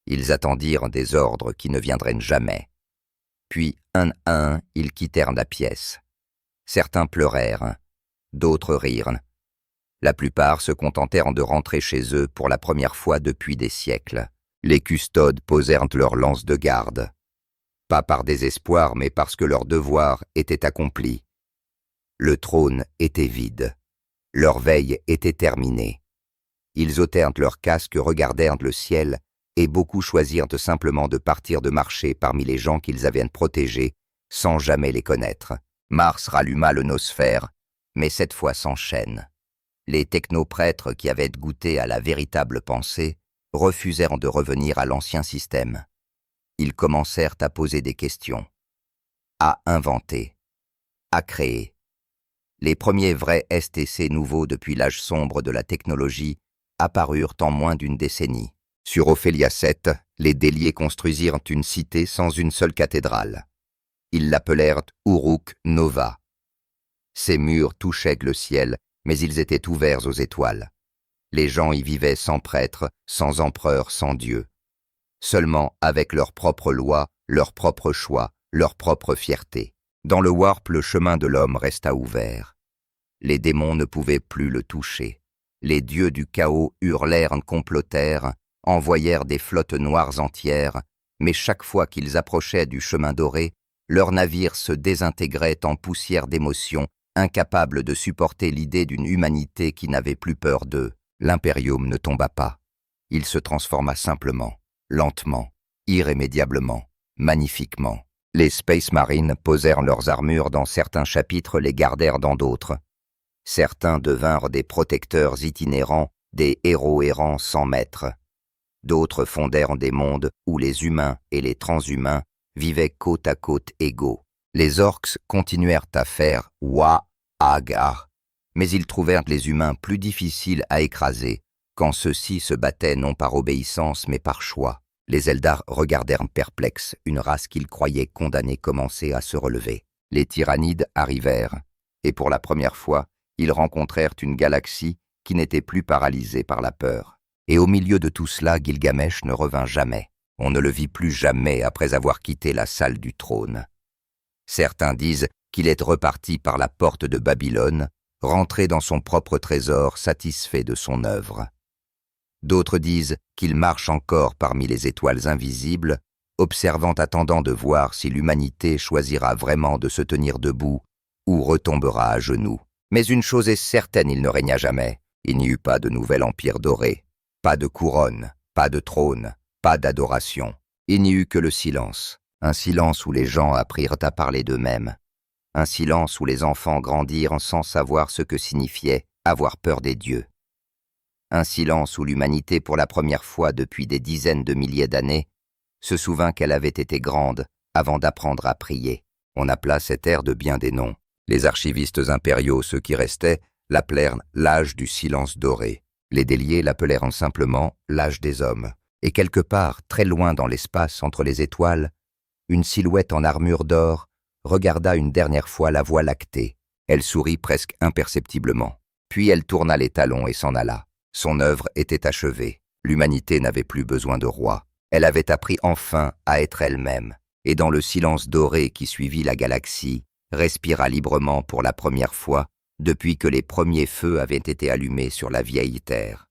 Ils attendirent des ordres qui ne viendraient jamais. Puis, un à un, ils quittèrent la pièce. Certains pleurèrent, d'autres rirent. La plupart se contentèrent de rentrer chez eux pour la première fois depuis des siècles. Les custodes posèrent leurs lances de garde. Pas par désespoir, mais parce que leur devoir était accompli. Le trône était vide. Leur veille était terminée. Ils ôtèrent leurs casques, regardèrent le ciel, et beaucoup choisirent simplement de partir de marcher parmi les gens qu'ils avaient protégés, sans jamais les connaître. Mars ralluma le nosphère, mais cette fois sans chaîne. Les technoprêtres qui avaient goûté à la véritable pensée refusèrent de revenir à l'ancien système. Ils commencèrent à poser des questions, à inventer, à créer. Les premiers vrais STC nouveaux depuis l'âge sombre de la technologie apparurent en moins d'une décennie. Sur Ophélia 7, les déliés construisirent une cité sans une seule cathédrale. Ils l'appelèrent Uruk Nova. Ses murs touchaient le ciel, mais ils étaient ouverts aux étoiles. Les gens y vivaient sans prêtre, sans empereur, sans Dieu. Seulement avec leurs propres lois, leurs propres choix, leur propre fierté. Dans le warp, le chemin de l'homme resta ouvert. Les démons ne pouvaient plus le toucher. Les dieux du chaos hurlèrent, complotèrent, envoyèrent des flottes noires entières, mais chaque fois qu'ils approchaient du chemin doré, leurs navires se désintégraient en poussière d'émotions, incapables de supporter l'idée d'une humanité qui n'avait plus peur d'eux. L'impérium ne tomba pas. Il se transforma simplement, lentement, irrémédiablement, magnifiquement. Les Space Marines posèrent leurs armures dans certains chapitres, les gardèrent dans d'autres. Certains devinrent des protecteurs itinérants, des héros errants sans maître. D'autres fondèrent des mondes où les humains et les transhumains vivaient côte à côte égaux. Les orques continuèrent à faire « wa-aga », mais ils trouvèrent les humains plus difficiles à écraser quand ceux-ci se battaient non par obéissance mais par choix. Les Eldar regardèrent perplexes une race qu'ils croyaient condamnée commencer à se relever. Les Tyrannides arrivèrent, et pour la première fois, ils rencontrèrent une galaxie qui n'était plus paralysée par la peur. Et au milieu de tout cela, Gilgamesh ne revint jamais. On ne le vit plus jamais après avoir quitté la salle du trône. Certains disent qu'il est reparti par la porte de Babylone, rentré dans son propre trésor, satisfait de son œuvre. D'autres disent qu'il marche encore parmi les étoiles invisibles, observant, attendant de voir si l'humanité choisira vraiment de se tenir debout ou retombera à genoux. Mais une chose est certaine, il ne régna jamais. Il n'y eut pas de nouvel empire doré, pas de couronne, pas de trône, pas d'adoration. Il n'y eut que le silence, un silence où les gens apprirent à parler d'eux-mêmes, un silence où les enfants grandirent sans savoir ce que signifiait avoir peur des dieux. Un silence où l'humanité, pour la première fois depuis des dizaines de milliers d'années, se souvint qu'elle avait été grande avant d'apprendre à prier. On appela cette ère de bien des noms. Les archivistes impériaux, ceux qui restaient, l'appelèrent l'âge du silence doré. Les déliés l'appelèrent simplement l'âge des hommes. Et quelque part, très loin dans l'espace entre les étoiles, une silhouette en armure d'or regarda une dernière fois la Voie lactée. Elle sourit presque imperceptiblement. Puis elle tourna les talons et s'en alla. Son œuvre était achevée. L'humanité n'avait plus besoin de roi. Elle avait appris enfin à être elle-même. Et dans le silence doré qui suivit la galaxie, respira librement pour la première fois depuis que les premiers feux avaient été allumés sur la vieille terre.